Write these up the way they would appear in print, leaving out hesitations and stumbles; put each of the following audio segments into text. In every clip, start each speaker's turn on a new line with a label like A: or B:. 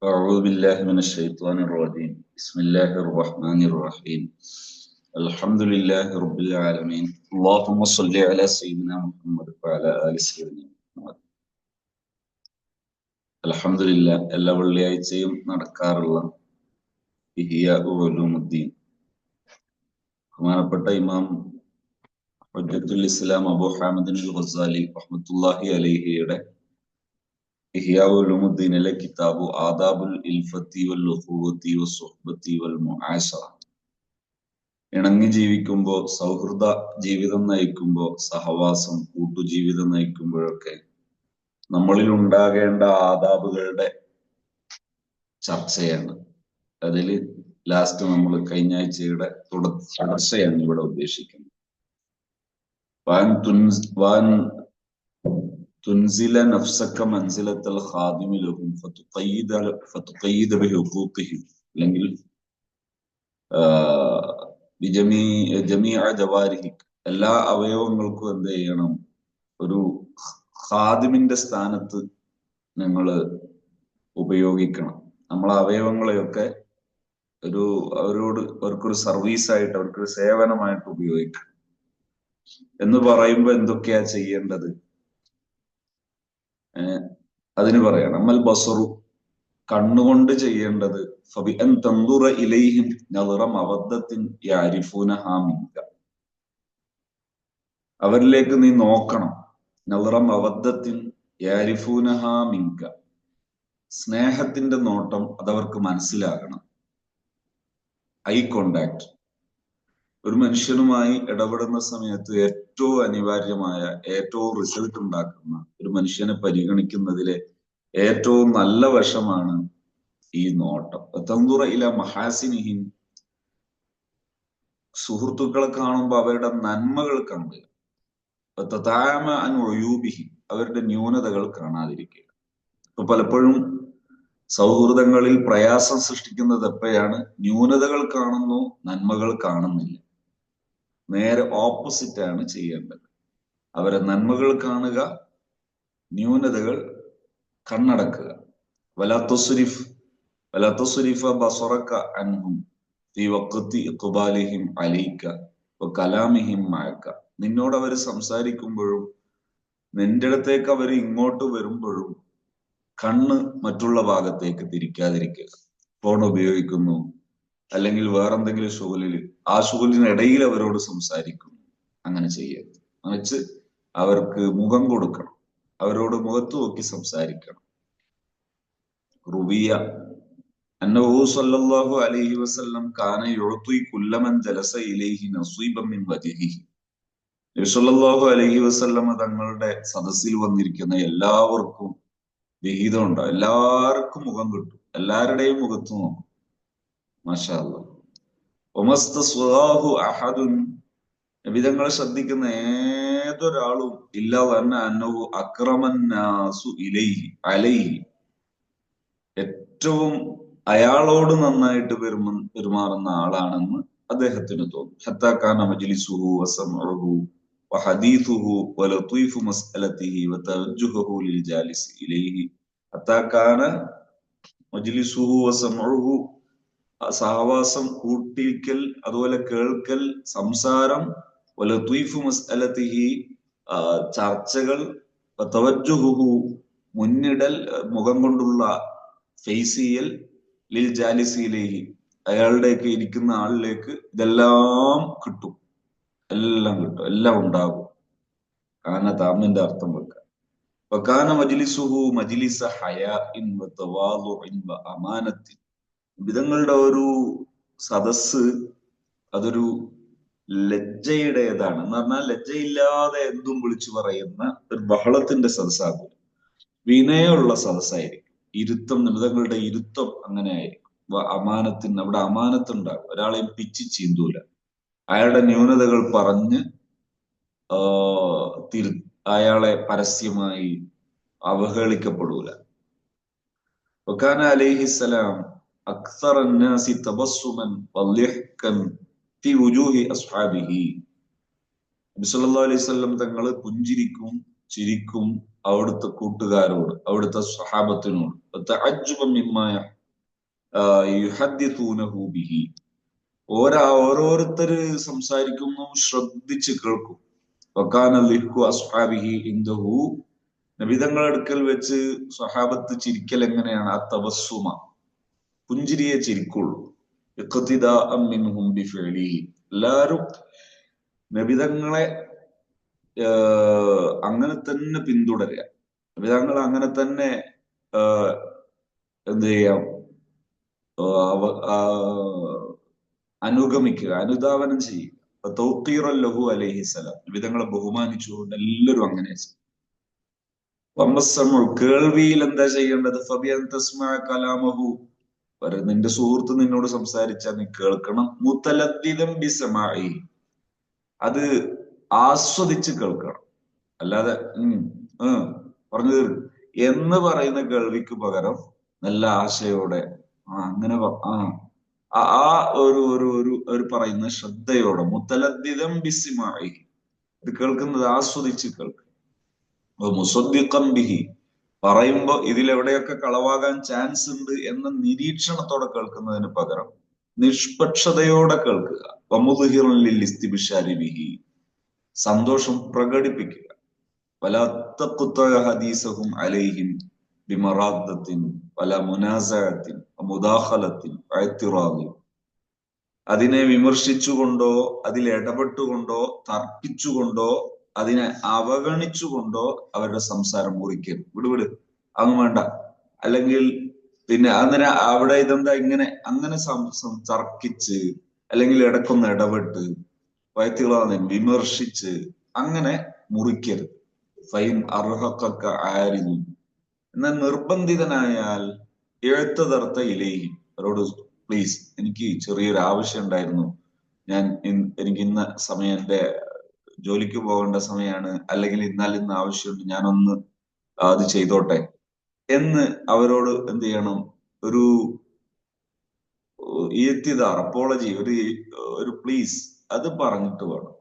A: أعوذ بالله من الشيطان الرجيم بسم الله الرحمن الرحيم الحمد لله رب العالمين اللهم صل على سيدنا محمد وعلى آل سيدنا محمد الحمد لله എല്ലാ വെള്ളിയാഴ്ചയും നടക്കാറുള്ള ഇഹ്യാ ഉലൂമുദ്ദീൻ ബഹുമാനപ്പെട്ട ഇമാം ഹുജ്ജത്തുൽ ഇസ്ലാം അബൂ ഹാമിദ് അൽ ഗസാലി റഹ്മത്തുള്ളാഹി അലൈഹിയുടെ ഇഹ്യാ ഉലൂമുദ്ദീനിലെ കിതാബു ആദാബുൽ ഇൽഫത്തി വൽ ഉഖൂവത്തി വസ്സുഹ്ബത്തി വൽ മുആശറ, ഇണങ്ങി ജീവിക്കുമ്പോ, സൗഹൃദ ജീവിതം നയിക്കുമ്പോ, സഹവാസം കൂട്ടുജീവിതം നയിക്കുമ്പോഴൊക്കെ നമ്മളിൽ ഉണ്ടാകേണ്ട ആദാബുകളുടെ ചർച്ചയാണ്. അതിൽ ലാസ്റ്റ് നമ്മൾ കഴിഞ്ഞ ആഴ്ചയുടെ തുടർച്ചയാണ് ഇവിടെ ഉദ്ദേശിക്കുന്നത്. تنزل نفسك منزلة الخادم لهم فتقيد بحقوقهم അല്ലെങ്കിൽ ജമീഅ ജവാരിഹിക്, എല്ലാ അവയവങ്ങൾക്കും എന്ത് ചെയ്യണം, ഒരു ഖാദിമിന്റെ സ്ഥാനത്ത് നിങ്ങൾ ഉപയോഗിക്കണം. നമ്മളെ അവയവങ്ങളെയൊക്കെ അവർക്കൊരു സർവീസായിട്ട്, അവർക്കൊരു സേവനമായിട്ട് ഉപയോഗിക്കണം എന്ന് പറയുമ്പോ എന്തൊക്കെയാ ചെയ്യേണ്ടത് അതിന് പറയണം. അമ്മൽ ബസറു, കണ്ണുകൊണ്ട് ചെയ്യേണ്ടത് ഫബി അൻ തൻദുറ ഇലൈഹിം നദറ മവദ്ദത്തിൻ യഅരിഫൂനഹാ മിൻക, അവരിലേക്ക് നീ നോക്കണം. നദറ മവദ്ദത്തിൻ യഅരിഫൂനഹാ മിൻക, സ്നേഹത്തിന്റെ നോട്ടം അതവർക്ക് മനസ്സിലാകണം. ഐ കോണ്ടാക്ട്, ഒരു മനുഷ്യനുമായി ഇടപെടുന്ന സമയത്ത് ഏറ്റവും അനിവാര്യമായ, ഏറ്റവും റിസൾട്ട് ഉണ്ടാക്കുന്ന, ഒരു മനുഷ്യനെ പരിഗണിക്കുന്നതിലെ ഏറ്റവും നല്ല വശമാണ് ഈ നോട്ടം. തൻദുറ ഇല മഹാസിനിഹിം, സുഹൃത്തുക്കളെ കാണുമ്പോൾ അവരുടെ നന്മകൾ കാണുക. തതാമ അൻ ഉയൂബിഹിം, അവരുടെ ന്യൂനതകൾ കാണാതിരിക്കുക. ഇപ്പൊ പലപ്പോഴും സൗഹൃദങ്ങളിൽ പ്രയാസം സൃഷ്ടിക്കുന്നത് എപ്പോഴാണ്? ന്യൂനതകൾ കാണുന്നു, നന്മകൾ കാണുന്നില്ല. നേരെ ഓപ്പോസിറ്റ് ആണ് ചെയ്യേണ്ടത്. അവരെ നന്മകൾ കാണുക, ന്യൂനതകൾ കണ്ണടക്കുക. വലാ തുസ്രിഫ ബസറക അൻഹും ഫീ വഖ്തി ഇഖ്ബാലിഹിം അലൈക വകലാമിഹിം മഅക, നിന്നോട് അവർ സംസാരിക്കുമ്പോഴും നിന്റെ അടുത്തേക്ക് അവർ ഇങ്ങോട്ട് വരുമ്പോഴും കണ്ണ് മറ്റുള്ള ഭാഗത്തേക്ക് തിരിക്കാതിരിക്കുക. ഫോൺ ഉപയോഗിക്കുന്നു, അല്ലെങ്കിൽ വേറെന്തെങ്കിലും ഷുഗലിൽ, ആ ഷുഗലിനിടയിൽ അവരോട് സംസാരിക്കുന്നു, അങ്ങനെ ചെയ്യരുത്. മറിച്ച് അവർക്ക് മുഖം കൊടുക്കണം, അവരോട് മുഖത്ത് നോക്കി സംസാരിക്കണം. റുബിയ അന്നഹു സ്വല്ലല്ലാഹു അലൈഹി വസല്ലം കാന യുഅതി കുല്ലമൻ ജലസ ഇലൈഹി നസീബൻ മിൻ വജ്ഹിഹി, നബി സ്വല്ലല്ലാഹു അലൈഹി വസല്ലം തങ്ങളുടെ സദസ്സിൽ വന്നിരിക്കുന്ന എല്ലാവർക്കും വിഹിതം ഉണ്ടാവും. എല്ലാവർക്കും മുഖം കിട്ടും, എല്ലാവരുടെയും മുഖത്ത് നോക്കും. മാഷാ അല്ലാഹ്. വമസ്തസ്വാഹു അഹദുൻ, നബിതങ്ങൾ ശ്രദ്ധിക്കുന്ന ഏതൊരാളും ഇല്ല വന്ന അന്നഹു അക്രമൻ നാസു ഇലൈഹി അലൈഹി, ഏറ്റവും അയാളോട് നന്നായിട്ട് പെരുമാറുന്ന ആളാണെന്ന് അദ്ദേഹത്തിന് തോന്നും. ഹത്താ കാന മജ്ലിസുഹു വസമഉഹു വഹദീസുഹു വലതീഫു മസ്അലതിഹി വതവജ്ജുഹു ലിൽ ജാലിസ് ഇലൈഹി. ഹത്താ കാന മജ്ലിസുഹു വസമഉഹു, സഹവാസം, കൂട്ടിരിക്കൽ, അതുപോലെ കേൾക്കൽ, സംസാരം, വലതീഫു മസ്അലതിഹി, ചർച്ചകൾ, വതവജ്ജുഹു, മുന്നിടൽ, മുഖം കൊണ്ടുള്ള ഫേസ് ചെയ്യൽ, ലിൽ ജാലിസ് ഇലൈഹി, അയാളുടെയൊക്കെ ഇരിക്കുന്ന ആളിലേക്ക് ഇതെല്ലാം കിട്ടും, എല്ലാം കിട്ടും, എല്ലാം ഉണ്ടാകും. കാന താമിന്റെ അർത്ഥം വെക്കാം. വകാന മജ്ലിസുഹു മജ്ലിസ ഹയാഇൻ വതവാളുഇൻ വഅമാനത്തിൻ, വിധങ്ങളുടെ ഒരു സദസ്സ് അതൊരു ലജ്ജയുടേതാണ്. എന്ന് പറഞ്ഞാൽ ലജ്ജയില്ലാതെ എന്തും വിളിച്ചു പറയുന്ന ഒരു ബഹളത്തിന്റെ സദസ്സാകും, വിനയമുള്ള സദസ്സായിരിക്കും. ഇരുത്തം, നിമിതങ്ങളുടെ ഇരുത്തം അങ്ങനെ ആയിരിക്കും. അമാനത്തിന്, അവിടെ അമാനത്തുണ്ടാകും. ഒരാളെയും പിച്ചി ചീന്തൂല, അയാളുടെ ന്യൂനതകൾ പറഞ്ഞ് അയാളെ പരസ്യമായി അവഹേളിക്കപ്പെടൂല. വകാന അലൈഹിസ്സലാം അക്സറ അന്നാസി തബസ്സുമൻ വളിഹ്കൻ ഫീ വുജൂഹി അസ്ഹാബിഹി, നബി സല്ലല്ലാഹു അലൈഹി വസല്ലം തങ്ങൾ പുഞ്ചിരിക്കും, ചിരിക്കും അവിടുത്തെ കൂട്ടുകാരോട്, അവിടുത്തെ സ്വഹാബത്തിനോട്. ഓരോരുത്തര് സംസാരിക്കുന്നു, ശ്രദ്ധിച്ച് കേൾക്കും. നബിതങ്ങളുടെ അടുക്കൽ വെച്ച് സ്വഹാബത്ത് ചിരിക്കൽ എങ്ങനെയാണ്? ആ തബസ്സുമ, പുഞ്ചിരിയെ ചിരിക്കുള്ളൂ. എല്ലാരും നബിതങ്ങളെ അങ്ങനെ തന്നെ പിന്തുടരുക, നബിതങ്ങൾ അങ്ങനെ തന്നെ എന്ത് ചെയ്യാം, അനുഗമിക്കുക, അനുധാവനം ചെയ്യുക. തൗഖീറല്ലഹു അലൈഹിസ്സലാം, നബിതങ്ങളെ ബഹുമാനിച്ചുകൊണ്ട് എല്ലാവരും അങ്ങനെ കേൾവിയിൽ എന്താ ചെയ്യേണ്ടത്? കലാമഹു, നിന്റെ സുഹൃത്ത് നിന്നോട് സംസാരിച്ചാൽ നീ കേൾക്കണം. മുതലദ്ദിദൻ ബിസമാഇ, അത് ആസ്വദിച്ച് കേൾക്കണം. അല്ലാതെ പറഞ്ഞു തീർക്കും എന്ന് പറയുന്ന കേൾവിക്ക് പകരം നല്ല ആശയോടെ അങ്ങനെ ആ ഒരു ഒരു ഒരു പറയുന്ന ശ്രദ്ധയോടെ, മുതലദ്ദിദൻ ബിസ്മാഇ, ഇത് കേൾക്കുന്നത് ആസ്വദിച്ച് കേൾക്കണം. മുസദ്ദിഖൻ ബിഹി, പറയുമ്പോ ഇതിലെവിടെയൊക്കെ കളവാകാൻ ചാൻസ് ഉണ്ട് എന്ന നിരീക്ഷണത്തോടെ കേൾക്കുന്നതിന് പകരം നിഷ്പക്ഷതയോടെ കേൾക്കുക. വമുദ്ഹിറൻ ലിൽ ഇസ്തിബ്ശാരി ബിഹി, സന്തോഷം പ്രകടിപ്പിക്കുക. വലാ തഖ്തഅ ഹദീസഹും അലൈഹിം ബിമറാദത്തിൻ വലാ മുനാസഅത്തിൻ വമുദാഖലത്തിൻ വഇത്തിറാദിൻ, അതിനെ വിമർശിച്ചുകൊണ്ടോ അതിൽ ഇടപെട്ടുകൊണ്ടോ തർക്കിച്ചുകൊണ്ടോ അതിനെ അവഗണിച്ചുകൊണ്ടോ അവരുടെ സംസാരം മുറിക്കരുത്. വിടുവിട്, അങ്ങ് വേണ്ട. അല്ലെങ്കിൽ പിന്നെ അങ്ങനെ അവിടെ ഇതെന്താ ഇങ്ങനെ അങ്ങനെ തർക്കിച്ച് അല്ലെങ്കിൽ ഇടക്കൊന്ന് ഇടപെട്ട് വയറ്റുകളാണെന്ന് വിമർശിച്ച് അങ്ങനെ മുറിക്കരുത്. ഫൈൻ അർഹക്ക ആരിതും, എന്നാൽ നിർബന്ധിതനായാൽ എഴുത്തതർത്ത ഇലേഹി, അവരോട് പ്ലീസ് എനിക്ക് ചെറിയൊരു ആവശ്യം ഉണ്ടായിരുന്നു, എനിക്ക് ഇന്ന സമയം എന്റെ ജോലിക്ക് പോകേണ്ട സമയമാണ്, അല്ലെങ്കിൽ ഇന്ന് ആവശ്യമുണ്ട്, ഞാനൊന്ന് അത് ചെയ്തോട്ടെ എന്ന് അവരോട് എന്ത് ചെയ്യണം? ഒരു ഇത്തിദാർ, അപ്പോളജി, ഒരു പ്ലീസ് അത് പറഞ്ഞിട്ട് വേണം.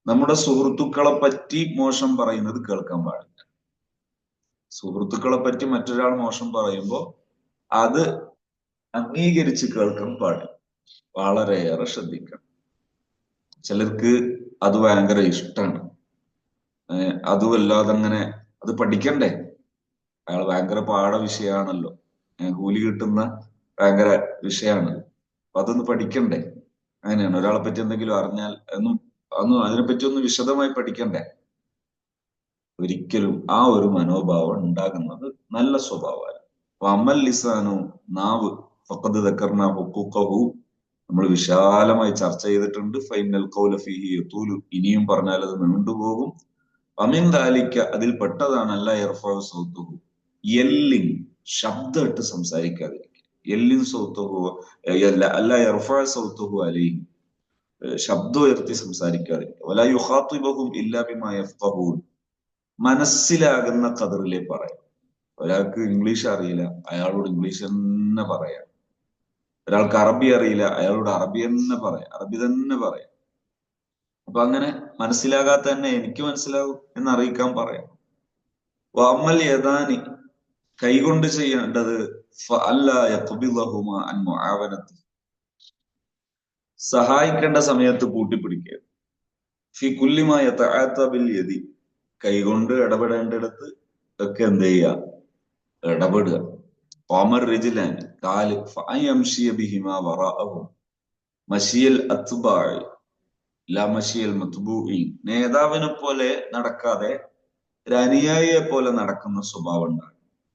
A: നമ്മുടെ സുഹൃത്തുക്കളെ പറ്റി മോശം പറയുന്നത് കേൾക്കാൻ പാടില്ല. സുഹൃത്തുക്കളെ പറ്റി മറ്റൊരാൾ മോശം പറയുമ്പോ അത് അംഗീകരിച്ച് കേൾക്കാൻ പാടില്ല. വളരെയേറെ ശ്രദ്ധിക്കണം. ചിലർക്ക് അത് ഭയങ്കര ഇഷ്ടമാണ്, അതുമല്ലാതെ അങ്ങനെ അത് പഠിക്കണ്ടേ, അയാൾ ഭയങ്കര പാഠ വിഷയമാണല്ലോ, കൂലി കിട്ടുന്ന ഭയങ്കര വിഷയമാണല്ലോ, അപ്പൊ അതൊന്ന് പഠിക്കണ്ടേ. അങ്ങനെയാണ് ഒരാളെ പറ്റി എന്തെങ്കിലും അറിഞ്ഞാൽ അതിനെപ്പറ്റി ഒന്ന് വിശദമായി പഠിക്കണ്ടേ. ഒരിക്കലും ആ ഒരു മനോഭാവം ഉണ്ടാകുന്നത് നല്ല സ്വഭാവമാണ്. അപ്പൊ അമൽ ലിസാനു, നാവ്, ഫഖദ് ദക്കർനാ ഹുഖൂഖഹു, നമ്മൾ വിശാലമായി ചർച്ച ചെയ്തിട്ടുണ്ട്. ഫൈനൽ ഖൗല ഫീഹി യതൂലു, ഇനിയും പറഞ്ഞാൽ അത് നീണ്ടുപോകും. അമിൻ ദാലിക, അതിൽ പെട്ടതാണ് അല്ല യർഫഉ സൗതുഹു, യെല്ലിങ്, ശബ്ദമിട്ട് സംസാരിക്കാതിരിക്കുക. യെല്ലിങ് സൗതുഹു അല്ല യർഫഉ സൗതുഹു അലൈഹി, ശബ്ദം ഉയർത്തി സംസാരിക്കാതിരിക്കുക. വലാ യുഖാതിബഹും ഇല്ലാ ബിമാ യഫ്ഖഹൂൻ, മനസ്സിലാകുന്ന ഖദറിലെ പറയാം. ഒരാൾക്ക് ഇംഗ്ലീഷ് അറിയില്ല, അയാളോട് ഇംഗ്ലീഷ് തന്നെ പറയാം. ഒരാൾക്ക് അറബി അറിയില്ല, അയാളോട് അറബി തന്നെ പറയാം. അപ്പൊ അങ്ങനെ മനസ്സിലാകാത്ത തന്നെ എനിക്ക് മനസ്സിലാകും എന്നറിയിക്കാൻ പറയാം. വഅമൽ യദാനി, കൈകൊണ്ട് ചെയ്യേണ്ടത് സഹായിക്കേണ്ട സമയത്ത് കൂട്ടിപ്പിടിക്കുക. ഫി കുല്ലി മാ യതആത ബിൽ യദി, കൈകൊണ്ട് ഇടപെടേണ്ടിടത്ത് ഒക്കെ എന്ത് ചെയ്യുക? ഇടപെടുക. ഓമർ റിജിലാൻ, കാല്, ഫഅയംശിയ ബിഹിമാ വറാഅഹു മശിയൽ അത്ബാഇ ലാ മശിയൽ മത്ബൂഇൻ, നേതാവിനെ പോലെ നടക്കാതെ ഒരു അനുയായിയെ പോലെ നടക്കുന്ന സ്വഭാവം ഉണ്ടാകും.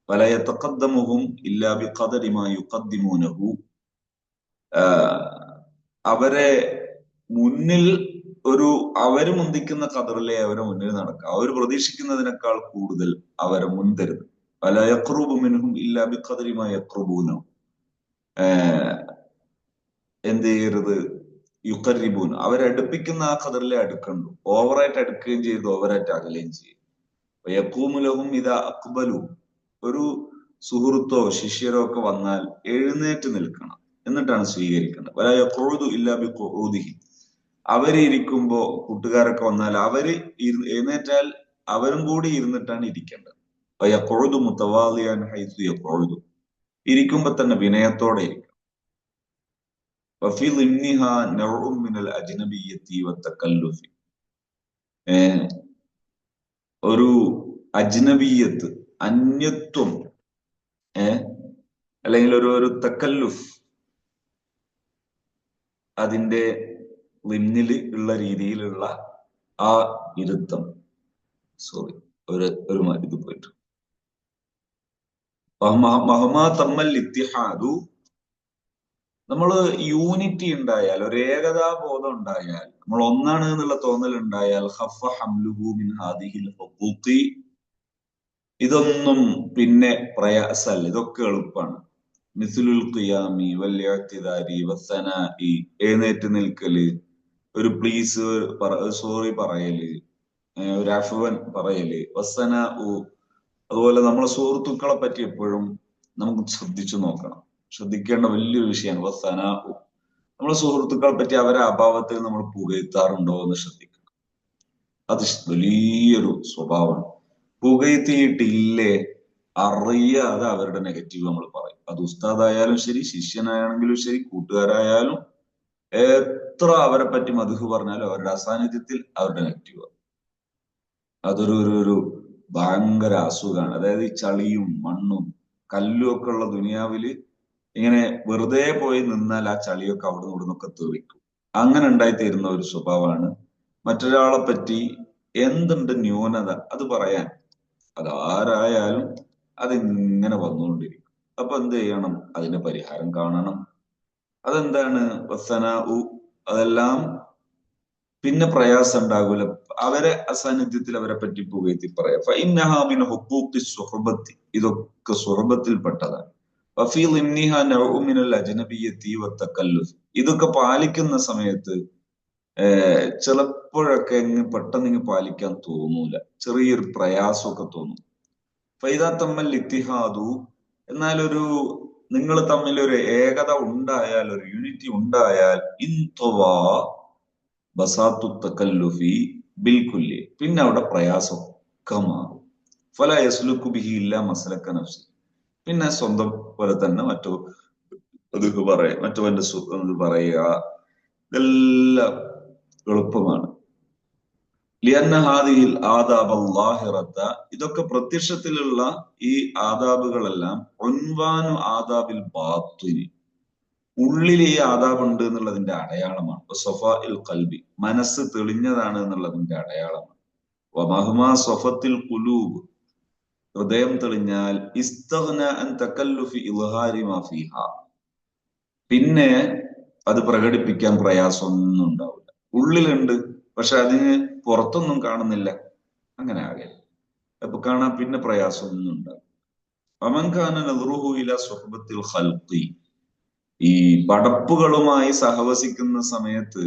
A: ഫലാ യതഖദ്ദമുഹും ഇല്ലാ ബിഖദരി മാ യുഖദ്ദിമൂനഹു, അവരെ മുന്നിൽ അവര് മുന്തിക്കുന്ന ഖദറിലെ അവരെ മുന്നിൽ നടക്കുക. അവർ പ്രതീക്ഷിക്കുന്നതിനേക്കാൾ കൂടുതൽ അവരെ മുൻതരുത്. ഫലാ യഖ്റുബു മിൻഹും ഇല്ലാ ബിഖദരി മാ യഖ്റുബൂനഹു, എന്ത് ചെയ്യരുത്? യുഖർരിബൂൻ, അവരടുപ്പിക്കുന്ന ആ ഖദറിലെ അടുക്കണ്ടു. ഓവറായിട്ട് അടുക്കുകയും ചെയ്ത് ഓവറായിട്ട് അകലുകയും ചെയ്യും. യഖൂമുലഹും ഇദാ അഖ്ബലു, ഒരു സുഹൃത്തോ ശിഷ്യരോ ഒക്കെ വന്നാൽ എഴുന്നേറ്റ് നിൽക്കണം, എന്നിട്ടാണ് സ്വീകരിക്കേണ്ടത്. വലാ യഖൂദു ഇല്ലാ ബിഖുഊദിഹി, അവരിയ്ക്കുമ്പോ കൂട്ടുകാരൊക്കെ വന്നാൽ അവര് എഴുന്നേറ്റാൽ അവരും കൂടി ഇരുന്നിട്ടാണ് ഇരിക്കേണ്ടത്. യഖഉദു മുതവാളിയൻ ഹൈസു യഖഉദു, ഇരിക്കുമ്പോ തന്നെ വിനയത്തോടെ ഇരിക്കണം. വഫി ളിംനിഹാ നൗഉം മിനൽ അജ്നബിയ്യത്തി വത്തകല്ലുഫി, ഒരു അജ്നബിയ്യത്ത്, അന്യത്വം, അല്ലെങ്കിൽ ഒരു തക്കല്ലുഫ്, അതിന്റെ ലിമ്നില് ഉള്ള രീതിയിലുള്ള ആ ഇരുത്തം. സോറി, ഒരു ഇത് പോയിട്ട് മഹമാ തമ്മൽ ഇത്തിഹാദു, നമ്മള് യൂണിറ്റി ഉണ്ടായാൽ, ഒരു ഏകതാബോധം ഉണ്ടായാൽ, നമ്മൾ ഒന്നാണ് എന്നുള്ള തോന്നൽ ഉണ്ടായാൽ, ഖഫ ഹംലുഹു മിൻ ഹാദിഹിൽ ഹുഖൂഖി, ഇതൊന്നും പിന്നെ പ്രയാസമല്ല, ഇതൊക്കെ എളുപ്പമാണ്. മിസ്ലുൽ ഖിയാമി വൽ ഇഅ്തിദാരി വസ്സനാഇ, എഴുന്നേറ്റ് നിൽക്കല്, ഒരു പ്ലീസ് സോറി പറയല്, ഒരു അഫ്വൻ പറയല്, വസ്സനാഉ, അതുപോലെ നമ്മളെ സുഹൃത്തുക്കളെ പറ്റി എപ്പോഴും നമുക്ക് ശ്രദ്ധിച്ചു നോക്കണം. ശ്രദ്ധിക്കേണ്ട വലിയൊരു വിഷയമാണ് വസ്സനാഉ. നമ്മളെ സുഹൃത്തുക്കളെ പറ്റി അവരെ അഭാവത്തിൽ നമ്മൾ പുകഴ്ത്താറുണ്ടോ എന്ന് ശ്രദ്ധിക്കണം. അത് വലിയൊരു സ്വഭാവമാണ്. പുകഴ്ത്തിയിട്ടില്ലേ അറിയാതെ അവരുടെ നെഗറ്റീവ് നമ്മൾ പറയും. അത് ഉസ്താദായാലും ശരി, ശിഷ്യനാണെങ്കിലും ശരി, കൂട്ടുകാരായാലും, എത്ര അവരെ പറ്റി മദ്ഹ് പറഞ്ഞാലും അവരുടെ അസാന്നിധ്യത്തിൽ അവരുടെ നെഗറ്റീവ്. അതൊരു ഭയങ്കര അസുഖമാണ്. അതായത് ഈ ചളിയും മണ്ണും കല്ലും ഒക്കെ ഉള്ള ദുനിയാവില് ഇങ്ങനെ വെറുതെ പോയി നിന്നാൽ ആ ചളിയൊക്കെ അവിടെ നിന്ന് ഇവിടുന്നൊക്കെ തെറിക്കും. അങ്ങനെ ഉണ്ടായിത്തീരുന്ന ഒരു സ്വഭാവമാണ് മറ്റൊരാളെ പറ്റി എന്തുണ്ട് ന്യൂനത അത് പറയാൻ. അതാരായാലും അതിങ്ങനെ വന്നുകൊണ്ടിരിക്കും. അപ്പൊ എന്ത് ചെയ്യണം? അതിന്റെ പരിഹാരം കാണണം. അതെന്താണ്? വസനാഉ, അതെല്ലാം പിന്നെ പ്രയാസം ഉണ്ടാകൂല. അവരെ അസാന്നിധ്യത്തിൽ അവരെ പറ്റി പുകഴ്ത്തി പറയാം. ഫഇന്നഹാ മിൻ ഹുഖൂഖി സുഹബത്തി, ഇതൊക്കെ സുഹബത്തിൽപ്പെട്ടതാണ്. വഫീ ളിംനിഹാ നൗഉ മിനൽ അജ്നബിയ്യത്തി വത്തകല്ലുഫ്, ഇതൊക്കെ പാലിക്കുന്ന സമയത്ത് ചിലപ്പോഴൊക്കെ പെട്ടെന്ന് പാലിക്കാൻ തോന്നൂല, ചെറിയൊരു പ്രയാസമൊക്കെ തോന്നും. ഫൈദാ തമ്മൽ ഇത്തിഹാദു, എന്നാൽ നിങ്ങൾ തമ്മിൽ ഒരു ഏകത ഉണ്ടായാൽ, ഒരു യൂണിറ്റി ഉണ്ടായാൽ, ഇൻതവാ ബസാത്തു തകല്ലുഫി ബിൽകുല്ലി, പിന്നെ അവിടെ പ്രയാസമൊക്കെ മാറും. ഫല യസ്ലുക്കു ബിഹി ഇല്ല മസ്ലക നഫ്സി, പിന്നെ സ്വന്തം പോലെ തന്നെ മറ്റവന്റെ പറയുക, ഇതെല്ലാം എളുപ്പമാണ്. ലിഅന്ന ഹാദിഹിൽ ആദാബ് അല്ലാഹിറത, ഇതൊക്കെ പ്രത്യക്ഷത്തിലുള്ള ഈ ആദാബുകളെല്ലാം ഉൻവാനു ആദാബിൽ ബാത്തിനി, ഉള്ളിൽ ഈ ആദാബ് ഉണ്ട് എന്നുള്ളതിന്റെ അടയാളമാണ്. സഫാഇൽ ഖൽബി, മനസ്സ് തെളിഞ്ഞതാണ് എന്നുള്ളതിന്റെ അടയാളമാണ്. വമഹ്മാ സഫത്തിൽ ഖുലൂബ്, ഹൃദയം തെളിഞ്ഞാൽ, ഇസ്തഗ്ന അൻ തകല്ലുഫി ഇൽഹാരി മാ ഫീഹാ, പിന്നെ അത് പ്രകടിപ്പിക്കാൻ പ്രയാസമൊന്നും ഉണ്ടാവില്ല. ഉള്ളിലുണ്ട്, പക്ഷെ അതിന് പുറത്തൊന്നും കാണുന്നില്ല, അങ്ങനെ ആകെ അപ്പൊ കാണാൻ പിന്നെ പ്രയാസമൊന്നും ഉണ്ടാവില്ല. വമൻ കാന നദ്റുഹു ഇലാ സുഹബത്തിൽ ഖൽഖി, ഈ പടപ്പുകളുമായി സഹവസിക്കുന്ന സമയത്ത്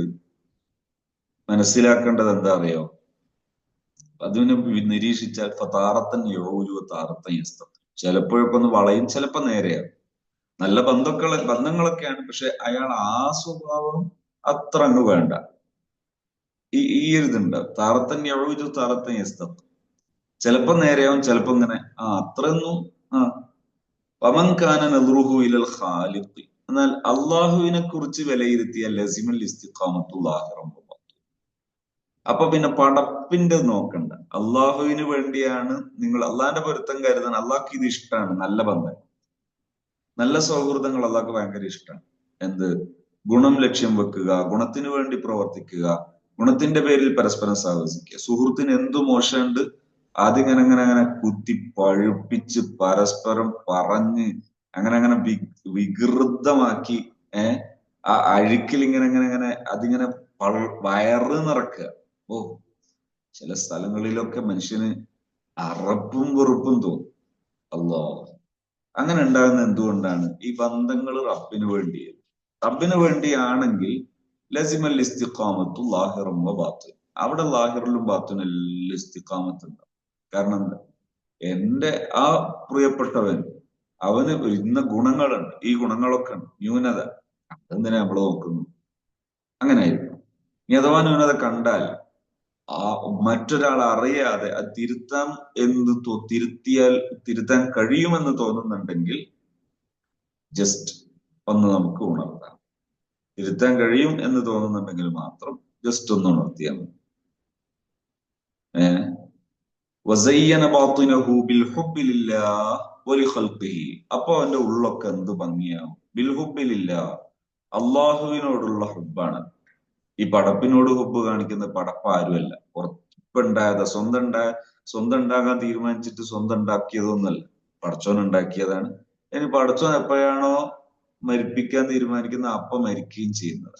A: മനസ്സിലാക്കേണ്ടത് എന്താ അറിയോ? അതിനെ നിരീക്ഷിച്ചാൽ ഫതാറത്തൻ യഊലു താറത്തൻ യസ്തഖിം, ചിലപ്പോഴൊക്കെ ഒന്ന് വളയും, ചിലപ്പോ നേരെയാകും. നല്ല ബന്ധങ്ങളൊക്കെയാണ്, പക്ഷെ അയാൾ ആ സ്വഭാവം അത്ര അങ്ങ് വേണ്ട. ഈ ഇതുണ്ട്, താറത്തൻ യഊലു താറത്തൻ യസ്തഖിം, ചിലപ്പോ നേരെയാവും, ചിലപ്പോ ഇങ്ങനെ അത്രയൊന്നും. വമൻ കാന നദ്റുഹു ഇലൽ ഖാലിഖി, എന്നാൽ അള്ളാഹുവിനെ കുറിച്ച് വിലയിരുത്തിയ ലസിമൽ ഇസ്തിഖാമത്തു ളാഹിറൻ. അപ്പൊ പിന്നെ പടപ്പിന്റെ നോക്കണ്ട, അള്ളാഹുവിന് വേണ്ടിയാണ് നിങ്ങൾ അള്ളാഹിന്റെ പൊരുത്തം കരുതാൻ. അള്ളാഹ്ക്ക് ഇത് ഇഷ്ടമാണ്, നല്ല ബന്ധം, നല്ല സൗഹൃദങ്ങൾ അള്ളാഹ്ക്ക് ഭയങ്കര ഇഷ്ടമാണ്. എന്ത്? ഗുണം ലക്ഷ്യം വെക്കുക, ഗുണത്തിന് വേണ്ടി പ്രവർത്തിക്കുക, ഗുണത്തിന്റെ പേരിൽ പരസ്പരം സഹവസിക്കുക. സുഹൃത്തിന് എന്തു മോശമുണ്ട് അതിങ്ങനെ കുത്തി പഴുപ്പിച്ച് പരസ്പരം പറഞ്ഞ് അങ്ങനെ വികൃതമാക്കി ആ അഴുക്കിൽ ഇങ്ങനെ അതിങ്ങനെ വയറ് നിറക്കുക. ചില സ്ഥലങ്ങളിലൊക്കെ മനുഷ്യന് അറപ്പും വെറുപ്പും തോന്നും. അല്ലാഹ്, അങ്ങനെ ഉണ്ടാകുന്ന എന്തുകൊണ്ടാണ്? ഈ ബന്ധങ്ങൾ റബ്ബിന് വേണ്ടിയാണെങ്കിൽ ലസിമൽ ഇസ്തിഖാമത്തു ളാഹിറൻ വ ബാത്തിൻ, അവിടെ ലാഹിറിലും ബാത്തിനും ഇസ്തിഖാമത്ത് ഉണ്ടാവും. കാരണം എന്താ? എന്റെ ആ പ്രിയപ്പെട്ടവൻ, അവന് ഇന്ന ഗുണങ്ങളുണ്ട്, ഈ ഗുണങ്ങളൊക്കെ ഉണ്ട്, ന്യൂനത, അതെന്തിനാ നമ്മൾ നോക്കുന്നു? അങ്ങനെ ആയിരിക്കും. ഇനി അഥവാ ന്യൂനത കണ്ടാൽ ആ മറ്റൊരാൾ അറിയാതെ അത് തിരുത്താൻ കഴിയുമെന്ന് തോന്നുന്നുണ്ടെങ്കിൽ ജസ്റ്റ് ഒന്ന് നമുക്ക് ഉണർത്താം. തിരുത്താൻ കഴിയും എന്ന് തോന്നുന്നുണ്ടെങ്കിൽ മാത്രം ജസ്റ്റ് ഒന്ന് ഉണർത്തിയാൽ മതി. വസയ്യന ബാത്തിനഹു ബിൽഹുബ്ബി ലില്ലാഹ് വലിഖൽഖിഹി. അപ്പൊ അവന്റെ ഉള്ളൊക്കെ എന്ത് ഭംഗിയാവും. ബിൽഹുബ്ബി ലില്ലാഹ്, അള്ളാഹുവിനോടുള്ള ഹുബ്ബാണ്. ഈ പടപ്പിനോട് ഹുബ്ബ് കാണിക്കുന്ന പടപ്പ് ആരുമല്ല, പുറത്തുണ്ടായതാ. സ്വന്തം ഉണ്ടാകാൻ തീരുമാനിച്ചിട്ട് സ്വന്തം ഉണ്ടാക്കിയതൊന്നല്ല, പടച്ചോൻ ഉണ്ടാക്കിയതാണ്. ഇനി പടച്ചോൻ എപ്പോഴാണോ മരിപ്പിക്കാൻ തീരുമാനിക്കുന്ന അപ്പം മരിക്കുകയും ചെയ്യുന്നത്.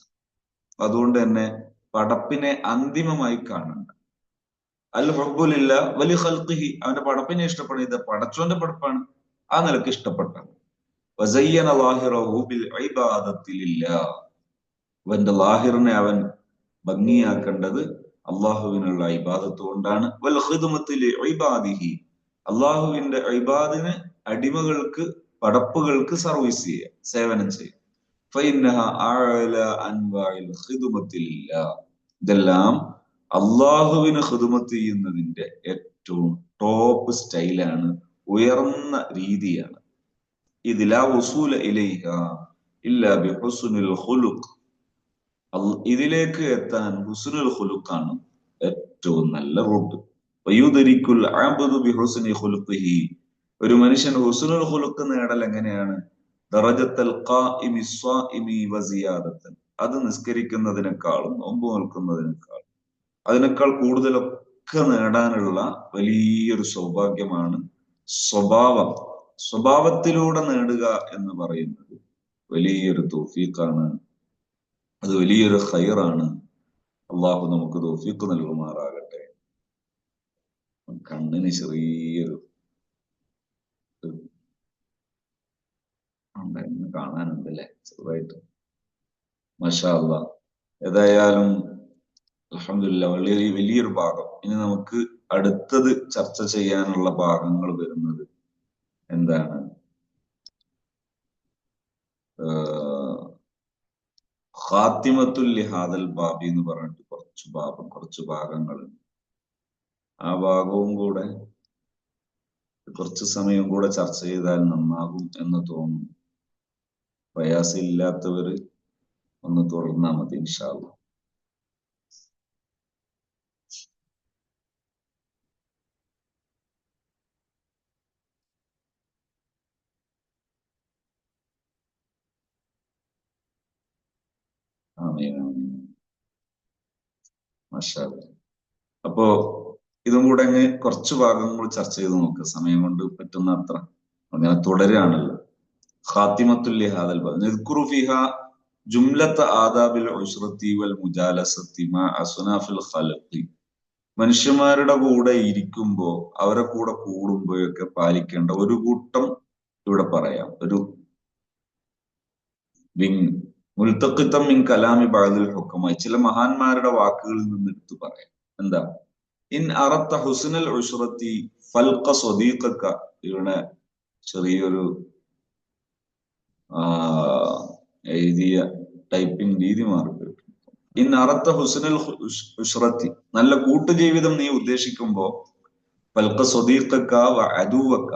A: അതുകൊണ്ട് തന്നെ പടപ്പിനെ അന്തിമമായി കാണണ്ട. അൽ ഹുബ്ബുലില്ല വലി ഖൽഖിഹി, അവന്റെ പടപ്പിനെ ഇഷ്ടപ്പെടുന്നത് ഇത് പടച്ചോന്റെ പടപ്പാണ്, ആ നിലക്ക് ഇഷ്ടപ്പെട്ടാണ്. വസയ്യന ലാഹിറഹു ബിൽ ഇബാദത്തി ലില്ലാഹ്, അവന്റെ ലാഹിറിനെ അവൻ ഭംഗിയാക്കേണ്ടത് അള്ളാഹുവിനുള്ള ഇബാദത്ത് കൊണ്ടാണ്. വൽ ഖിദ്മത്തി ലി ഇബാദിഹി, അള്ളാഹുവിന്റെ ഇബാദിന് അടിമകൾക്ക് പടപ്പുകൾക്ക് സർവീസ് ചെയ്യുക, സേവനം ചെയ്യുക. ഫഇന്നഹ അഅല അൻവാഇൽ ഖിദ്മത്തി ലില്ലാഹ്, ഇതെല്ലാം അള്ളാഹുവിന് ഖിദ്മത്ത് ചെയ്യുന്നതിന്റെ ഏറ്റവും ടോപ്പ് സ്റ്റൈലാണ്, ഉയർന്ന രീതിയാണ്. ഇദ് ലാ വസൂല ഇലൈഹ ഇല്ലാ ബിഹുസ്നിൽ ഖുലുഖ്, ഇതിലേക്ക് എത്താൻ ഹുസ്നുൽ ഖുലുഖാണ് ഏറ്റവും നല്ല റൂട്ട്. വയുദരിക്കുൽ അബ്ദു ബിഹുസ്നി ഖുലുഖിഹി, ഒരു മനുഷ്യൻ ഹുസ്നുൽ ഖുലുഖ് നേടൽ എങ്ങനെയാണ്? ദറജത്തൽ ഖായിമി സ്വാഇമി വസിയാദത്തൻ, അത് നിസ്കരിക്കുന്നതിനേക്കാളും നോമ്പ് നോൽക്കുന്നതിനേക്കാളും അതിനേക്കാൾ കൂടുതലൊക്കെ നേടാനുള്ള വലിയൊരു സൗഭാഗ്യമാണ് സ്വഭാവത്തിലൂടെ നേടുക എന്ന് പറയുന്നത്. വലിയൊരു തൗഫീഖാണ്, അത് വലിയൊരു ഖൈറാണ്. അള്ളാഹു നമുക്ക് തൗഫീഖ് നൽകുമാറാകട്ടെ. കണ്ണിന് ചെറിയൊരു ഇന്ന് കാണാനുണ്ട് അല്ലെ, ചെറുതായിട്ട്. മാഷാ അല്ലാഹ്. ഏതായാലും അൽഹംദുലില്ലാഹ് വലിയൊരു ഭാഗം. ഇനി നമുക്ക് അടുത്തത് ചർച്ച ചെയ്യാനുള്ള ഭാഗങ്ങൾ വരുന്നത് എന്താണ്? ഖാത്തിമത്തുൽ ലിഹാദൽ ബാബി എന്ന് പറഞ്ഞിട്ട് കുറച്ച് ഭാഗങ്ങളുണ്ട്. ആ ഭാഗവും കൂടെ കുറച്ച് സമയം കൂടെ ചർച്ച ചെയ്താൽ നന്നാകും എന്ന് തോന്നുന്നു. പ്രയാസമില്ലാത്തവര് ഒന്ന് തുടർന്നാൽ മതി ഇൻഷാ അല്ലാഹ്. ആമീൻ ആമീൻ. മാഷാ അല്ലാഹ്. അപ്പോ ഇതും കൂടെ അങ്ങ് കുറച്ച് ഭാഗങ്ങൾ ചർച്ച ചെയ്ത് നോക്കുക, സമയം കൊണ്ട് പറ്റുന്ന അത്ര. അങ്ങനെ തുടരുകയാണല്ലോ. ഖാത്തിമത്തുൽ ലിഹാദൽ ബാബ് നദ്കുറു ഫിഹാ ജുംലത ആദാബിൽ ഉശ്റതി വൽ മുജാലസതി മാ അസ്നാഫിൽ ഖൽഖി, മനുഷ്യന്മാരുടെ കൂടെ ഇരിക്കുമ്പോ അവരെ കൂടെ കൂടുമ്പോഴൊക്കെ പാലിക്കേണ്ട ഒരു കൂട്ടം ഇവിടെ പറയാം. ഒരു മുൽത്തഖിത്തം മിൻ കലാമി ബഅദിൽ ഹുക്കമായി, ചില മഹാന്മാരുടെ വാക്കുകളിൽ നിന്ന് എടുത്തു പറയാം. എന്താ? ഇൻ അറത്ത ഹുസ്നൽ ഉശ്റതി ഫൽഖ സ്വദീഖക, ഇവിടെ ചെറിയൊരു എഴുതിയ ടൈപ്പിംഗ് രീതി മാറി. ഇൻ അറത്ത ഹുസ്നൽ ഉശ്റതി, നല്ല കൂട്ടുജീവിതം നീ ഉദ്ദേശിക്കുമ്പോ ഫൽഖ സ്വദീഖക വ അദുവക,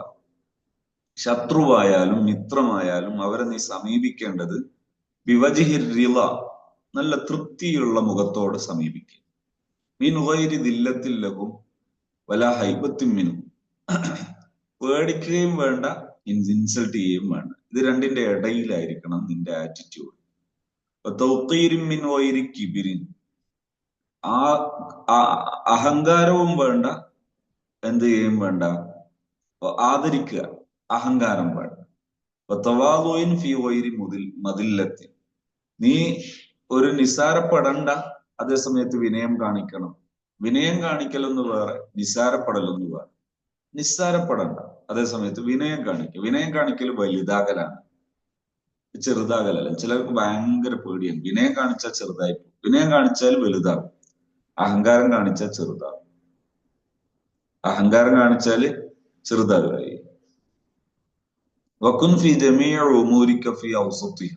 A: ശത്രുവായാലും മിത്രമായാലും അവരെ നീ സമീപിക്കേണ്ടത് ബിവജിഹിർ റിള, നല്ല തൃപ്തിയുള്ള മുഖത്തോടെ സമീപിക്കുക. മീൻ ഗൈരി ദില്ലത്തിൽ ലഹും വലാ ഹൈബത്തിൻ മിൻഹും, പേടിക്കുകയും വേണ്ട ഇൻസൾട്ട് ചെയ്യുകയും വേണ്ട. ഇത് രണ്ടിന്റെ ഇടയിലായിരിക്കണം നിന്റെ ആറ്റിറ്റ്യൂഡ്. തൗഖീരിൻ മിൻ ഗൈരി കിബിരിൻ, ആ അഹങ്കാരവും വേണ്ട, എന്ത് ചെയ്യും വേണ്ട, ആദരിക്കുക, അഹങ്കാരം വേണ്ട. തവാളുഇൻ ഫി ഗൈരി മദില്ലത്തിൻ, നീ ഒരു നിസാരപ്പെടണ്ട, അതേസമയത്ത് വിനയം കാണിക്കണം. വിനയം കാണിക്കലൊന്ന് വേറെ, നിസാരപ്പെടലൊന്ന് വേറെ. നിസ്സാരപ്പെടണ്ട, അതേസമയത്ത് വിനയം കാണിക്കുക. വിനയം കാണിക്കൽ വലുതാകലാണ്, ചെറുതാകലല്ല. ചിലർക്ക് ഭയങ്കര പേടിയാണ്. വിനയം കാണിച്ചാൽ ചെറുതായി പോകും, വിനയം കാണിച്ചാൽ വലുതാകും, അഹങ്കാരം കാണിച്ചാൽ ചെറുതാകും, അഹങ്കാരം കാണിച്ചാല് ചെറുതാകുകയായി. വകുൻ ഫി ജമീഇ ഉമൂരിക ഫി ഔസതിഹ,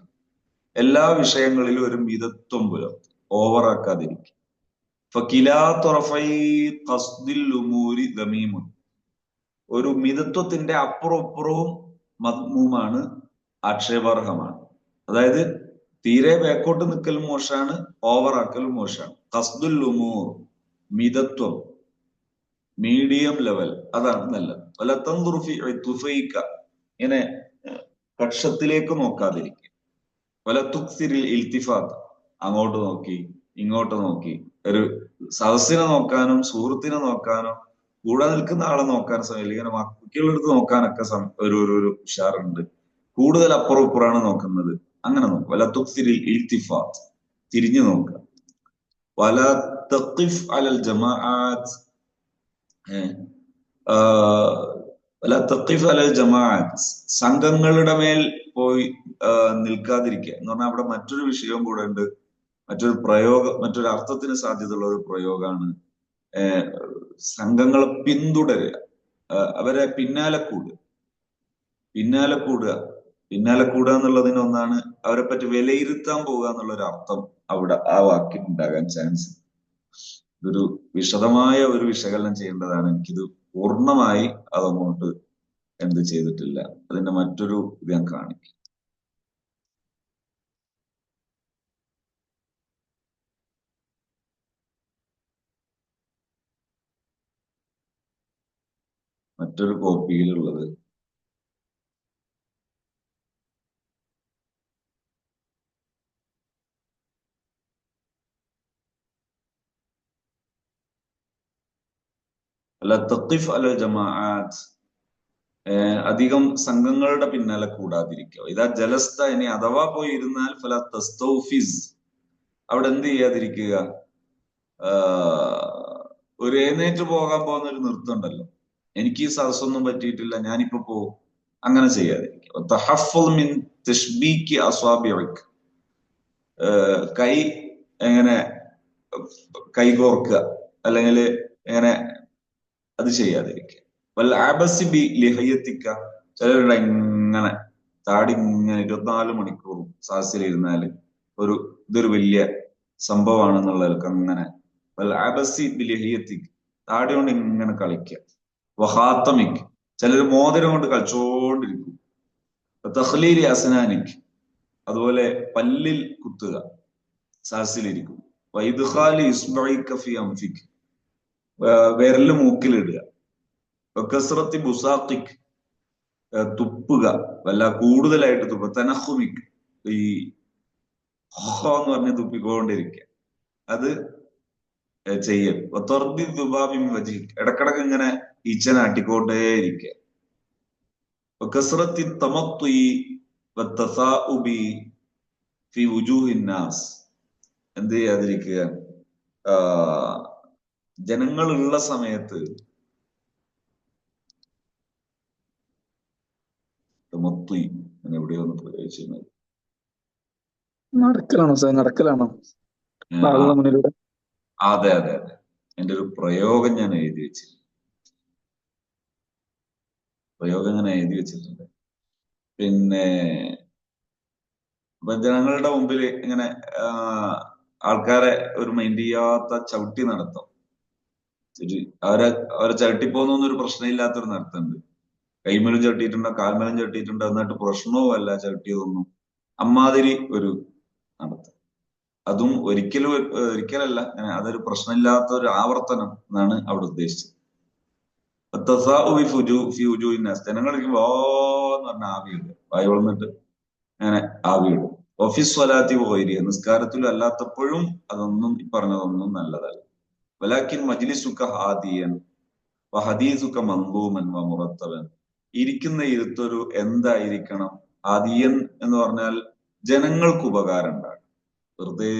A: എല്ലാ വിഷയങ്ങളിലും ഒരു മിതത്വം പുലർത്തും. ഓവറാക്കാതിരിക്കുക. ഫകിലാ ത്വറഫൈ ഖസ്ദിൽ ഉമൂരി ദമീമുൻ, ഒരു മിതത്വത്തിന്റെ അപ്പുറവും ഇപ്പുറവും മദ്മൂമാണ്, ആക്ഷേപാർഹമാണ്. അതായത് തീരെ ബാക്കോട്ട് നിൽക്കലും മോശമാണ്, ഓവറാക്കലും മോശമാണ്. ഖസ്ദുൽ ഉമൂർ, മിതത്വം, മീഡിയം ലെവൽ, അതാണ് നല്ലത്. വല തൻദുർ ഫി തുഫൈക, ഇങ്ങനെ കക്ഷത്തിലേക്ക് നോക്കാതിരിക്കുക. വല തുക്സിരിൽ ഇൽത്തിഫാത്ത്, അങ്ങോട്ട് നോക്കി ഇങ്ങോട്ട് നോക്കി, ഒരു സദസ്സിനെ നോക്കാനും സുഹൃത്തിനെ നോക്കാനും കൂടെ നിൽക്കുന്ന ആളെ നോക്കാൻ സമയമില്ല. ഇങ്ങനെ മക്കളുടെ നോക്കാനൊക്കെ ഒരു ഉഷാറുണ്ട്. കൂടുതൽ അപ്പുറം ഇപ്പുറമാണ് നോക്കുന്നത്, അങ്ങനെ നോക്കുക. വല തുക്സിരിൽ ഇൽത്തിഫാത്ത്, തിരിഞ്ഞു നോക്കുക. വല തഖിഫ് അലൽ ജമാഅത്ത്, വല തഖിഫ് അലൽ ജമാഅത്ത്, സംഘങ്ങളുടെ മേൽ പോയി നിൽക്കാതിരിക്കുക എന്ന് പറഞ്ഞാൽ അവിടെ മറ്റൊരു വിഷയവും കൂടെ ഉണ്ട്, മറ്റൊരു അർത്ഥത്തിന് സാധ്യതയുള്ള ഒരു പ്രയോഗമാണ്. സംഘങ്ങളെ പിന്തുടരുക, അവരെ പിന്നാലെ കൂടുക എന്നുള്ളതിന് ഒന്നാണ്. അവരെ പറ്റി വിലയിരുത്താൻ പോവുക എന്നുള്ളൊരു അർത്ഥം അവിടെ ആ വാക്കിന് ഉണ്ടാകാൻ ചാൻസ്. ഇതൊരു വിശദമായ ഒരു വിശകലനം ചെയ്യേണ്ടതാണ്. എനിക്കിത് പൂർണ്ണമായി അതങ്ങോട്ട് എന്ത് ചെയ്തിട്ടില്ല. അതിന്റെ മറ്റൊരു ഇത് ഞാൻ കാണിക്കും. മറ്റൊരു കോപ്പിയിലുള്ളത് അല്ല തഖിഫ് അലൽ ജമാഅത്ത്, അധികം സംഘങ്ങളുടെ പിന്നാലെ കൂടാതിരിക്കുക. ഇതാ ജലസ്ത, ഇനി അഥവാ പോയി ഇരുന്നാൽ ഫല തസ്തൗഫിസ്, അവിടെ എന്ത് ചെയ്യാതിരിക്കുക, ഒരു എഴുന്നേറ്റ് പോകാൻ പോകുന്ന ഒരു നൃത്തം ഉണ്ടല്ലോ, എനിക്ക് ഈ സദസ്സൊന്നും പറ്റിയിട്ടില്ല ഞാനിപ്പോ പോകും, അങ്ങനെ ചെയ്യാതിരിക്കുക. തഹഫ്ഫുദ് മിൻ തശ്ബീകി അസ്വാബിഇക്, കൈ എങ്ങനെ കൈകോർക്കുക അല്ലെങ്കിൽ എങ്ങനെ, അത് ചെയ്യാതിരിക്കുക. വൽ അബസി ബി ലിഹയത്തിക്ക, ചിലരുടെ ഇങ്ങനെ താടി ഇങ്ങനെ 24 മണിക്കൂറും സാഹസിലിരുന്നാല് ഇതൊരു വലിയ സംഭവമാണെന്നുള്ളവർക്ക് അങ്ങനെ വൽ അബസി ബി ലിഹയത്തിക്ക്, താടി കൊണ്ട് ഇങ്ങനെ കളിക്കുക. വഹാത്തമിക്ക്, ചിലർ മോതിരം കൊണ്ട് കളിച്ചോണ്ടിരിക്കും. തഖ്ലീലി അസ്നാനിക്ക്, അതുപോലെ പല്ലിൽ കുത്തുക സാഹസിലിരിക്കും. വൈദ്ഖാലി ഇസ്ബഇക ഫി അൻഫിക്, വിരല് മൂക്കിലിടുക. കസ്റത്തി ബുസാഖിക്, തുപ്പുക, വല്ല കൂടുതലായിട്ട് തുപ്പുക. തനഹുമിക്, ഈ എന്ന് പറഞ്ഞ് തുപ്പിക്കൊണ്ടിരിക്കുക, അത് ചെയ്യൽ. തൊർദി ദുബാബിൻ വജിക്, ഇടക്കിടക്ക് ഇങ്ങനെ ഈച്ചനാട്ടിക്കൊണ്ടേയിരിക്കുക. കസ്റത്തി തമത്തുഇ വത്തസാഉബി ഫി വുജൂഹിൻ നാസ്, എന്ത് ചെയ്യാതിരിക്കുക, ജനങ്ങളുള്ള സമയത്ത് എവിടെയോ ഒന്ന് പ്രയോഗിച്ചിരുന്നത്,
B: നടക്കലാണോ സാർ? നടക്കലാണോ? മുന്നിലൂടെ.
A: അതെ അതെ അതെ, എന്റെ ഒരു പ്രയോഗം ഞാൻ എഴുതി വെച്ചിട്ടുണ്ട്. പിന്നെ ജനങ്ങളുടെ മുമ്പിൽ ഇങ്ങനെ ആൾക്കാരെ ഒരു മൈൻഡ് ചെയ്യാത്ത ചവിട്ടി നടത്തം, അവരെ ചവിട്ടിപ്പോന്നൊരു പ്രശ്നമില്ലാത്തൊരു നടത്തുണ്ട്. കൈമേലും ചവിട്ടിയിട്ടുണ്ടോ കാൽമേലും ചവിട്ടിയിട്ടുണ്ടോ എന്നിട്ട് പ്രശ്നവും അല്ല ചവിട്ടിയതൊന്നും, അമ്മാതിരി ഒരു നടത്തം. അതും ഒരിക്കലല്ല, അതൊരു പ്രശ്നമില്ലാത്ത ഒരു ആവർത്തനം എന്നാണ് അവിടെ ഉദ്ദേശിച്ചത്. ജനങ്ങളിരിക്കുമ്പോ എന്ന് പറഞ്ഞ ആവിയുണ്ട്, വായ വളർന്നിട്ട് അങ്ങനെ ആവിയിടും. ഓഫീസ് സ്വലാത്തി പോയി, നിസ്കാരത്തിലും അല്ലാത്തപ്പോഴും അതൊന്നും ഈ പറഞ്ഞതൊന്നും നല്ലതല്ല. വലാക്കിൻ മജ്ലിസുക ഹാദിയൻ വഹദീസുക മൻദൂമൻ വമുറത്തബൻ, ഇരിക്കുന്ന ഇരുത്തൊരു എന്തായിരിക്കണം, ഹാദിയൻ എന്ന് പറഞ്ഞാൽ ജനങ്ങൾക്ക് ഉപകാരം ഉണ്ടാകും. വെറുതെ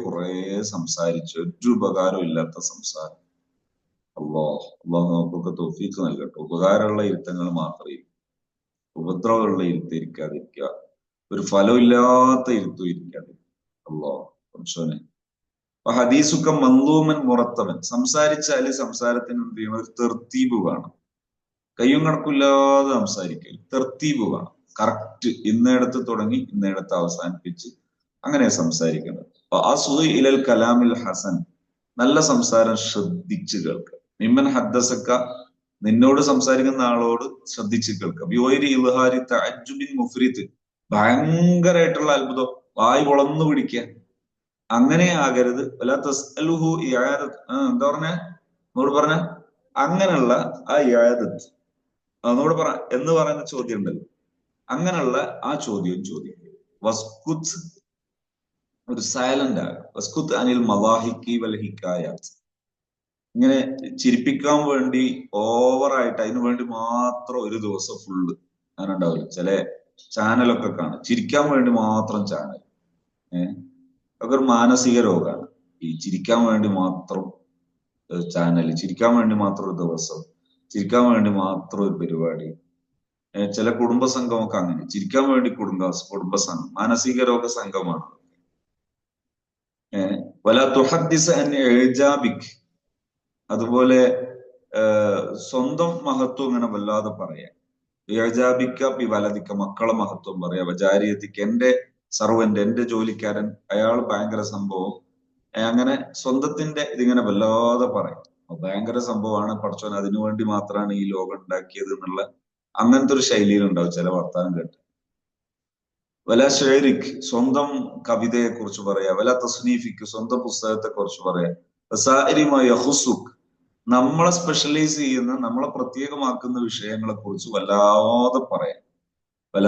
A: കുറെ സംസാരിച്ച് ഒരു ഉപകാരം ഇല്ലാത്ത സംസാരം. അള്ളാഹു നമുക്കൊക്കെ തൗഫീഖ് നൽകട്ടെ. ഉപകാരമുള്ള ഇരുത്തങ്ങൾ മാത്രമേ, ഉപദ്രവമുള്ള ഇരുത്തിരിക്കാതിരിക്കുക, ഒരു ഫലമില്ലാത്ത ഇരുത്തും ഇരിക്കാതിരിക്കുക. അള്ളാഹു ഹദീസുക്ക മൻദൂമൻ മുറത്തവൻ, സംസാരിച്ചാല് സംസാരത്തിന് എന്ത് ചെയ്യണം, ഒരു തെർത്തീബ് വേണം. കയ്യും കണക്കില്ലാതെ സംസാരിക്കൽ, തെർത്തീബ് വേണം. കറക്റ്റ് ഇന്നയിടത്ത് തുടങ്ങി ഇന്നയിടത്ത് അവസാനിപ്പിച്ച് അങ്ങനെ സംസാരിക്കണം. ഇലൽ കലാമിൽ ഹസൻ, നല്ല സംസാരം ശ്രദ്ധിച്ചു കേൾക്കുക. മിമ്മൻ ഹദ്ദസക്ക, നിന്നോട് സംസാരിക്കുന്ന ആളോട് ശ്രദ്ധിച്ചു കേൾക്കുക. ബിയോരി ഇൽഹാരി തഅജ്ജുബിൻ മുഫ്രിത്ത്, ഭയങ്കരമായിട്ടുള്ള അത്ഭുതം, വായി പൊളന്നു പിടിക്കുക, അങ്ങനെ ആകരുത്. വലാ തസ്അലുഹു ഇആദത്ത്, എന്താ പറഞ്ഞ എന്നോട് പറഞ്ഞ അങ്ങനെയുള്ള ആ ഇആദത്ത് എന്നോട് പറ എന്ന് പറയുന്ന ചോദ്യം ഉണ്ടല്ലോ, അങ്ങനെയുള്ള ആ ചോദ്യം ചോദിക്കുക. വസ്കുത്ത്, ഒരു സൈലന്റ് ആകുക. വസ്കുത്ത് അനിൽ മവാഹിക്കി വൽ ഹിക്കായാത്ത്, ഇങ്ങനെ ചിരിപ്പിക്കാൻ വേണ്ടി ഓവറായിട്ട് അതിനു വേണ്ടി മാത്രം ഒരു ദിവസം ഫുള്ള് അങ്ങനെ ഉണ്ടാവില്ല. ചില ചാനലൊക്കെ കാണും, ചിരിക്കാൻ വേണ്ടി മാത്രം ചാനൽ. അതൊക്കെ ഒരു മാനസിക രോഗമാണ്. ഈ ചിരിക്കാൻ വേണ്ടി മാത്രം ചാനൽ, ചിരിക്കാൻ വേണ്ടി മാത്രം ഒരു ദിവസം, ചിരിക്കാൻ വേണ്ടി മാത്രം ഒരു പരിപാടി. ചില കുടുംബ സംഘമൊക്കെ അങ്ങനെ ചിരിക്കാൻ വേണ്ടി കുടുംബ സംഘം, മാനസിക രോഗ സംഘമാണ്. വല തുഹദ്ദിസ് അൻ ഇജാബിക്, അതുപോലെ സ്വന്തം മഹത്വം ഇങ്ങനെ വല്ലാതെ പറയാം. ഇജാബിക്ക ബി വലദിക്ക, മക്കളെ മഹത്വം പറയാ. വജാരിയത്തിക്ക്, എന്റെ സർവന്റ്, എന്റെ ജോലിക്കാരൻ, അയാൾ ഭയങ്കര സംഭവം. അങ്ങനെ സ്വന്തത്തിന്റെ ഇതിങ്ങനെ വല്ലാതെ പറയും. ഭയങ്കര സംഭവമാണ്, പഠിച്ചവൻ അതിനു വേണ്ടി മാത്രമാണ് ഈ ലോകം ഉണ്ടാക്കിയത് എന്നുള്ള അങ്ങനത്തെ ഒരു ശൈലിയിലുണ്ടാവും ചില വർത്താനം കേട്ട്. വല ഷേരിക്, സ്വന്തം കവിതയെ കുറിച്ച് പറയാ. വല തസ്നീഫിക്ക്, സ്വന്തം പുസ്തകത്തെ കുറിച്ച് പറയാ. യഹുസുക്, നമ്മളെ സ്പെഷ്യലൈസ് ചെയ്യുന്ന, നമ്മളെ പ്രത്യേകമാക്കുന്ന വിഷയങ്ങളെ കുറിച്ച് വല്ലാതെ പറയാം. വല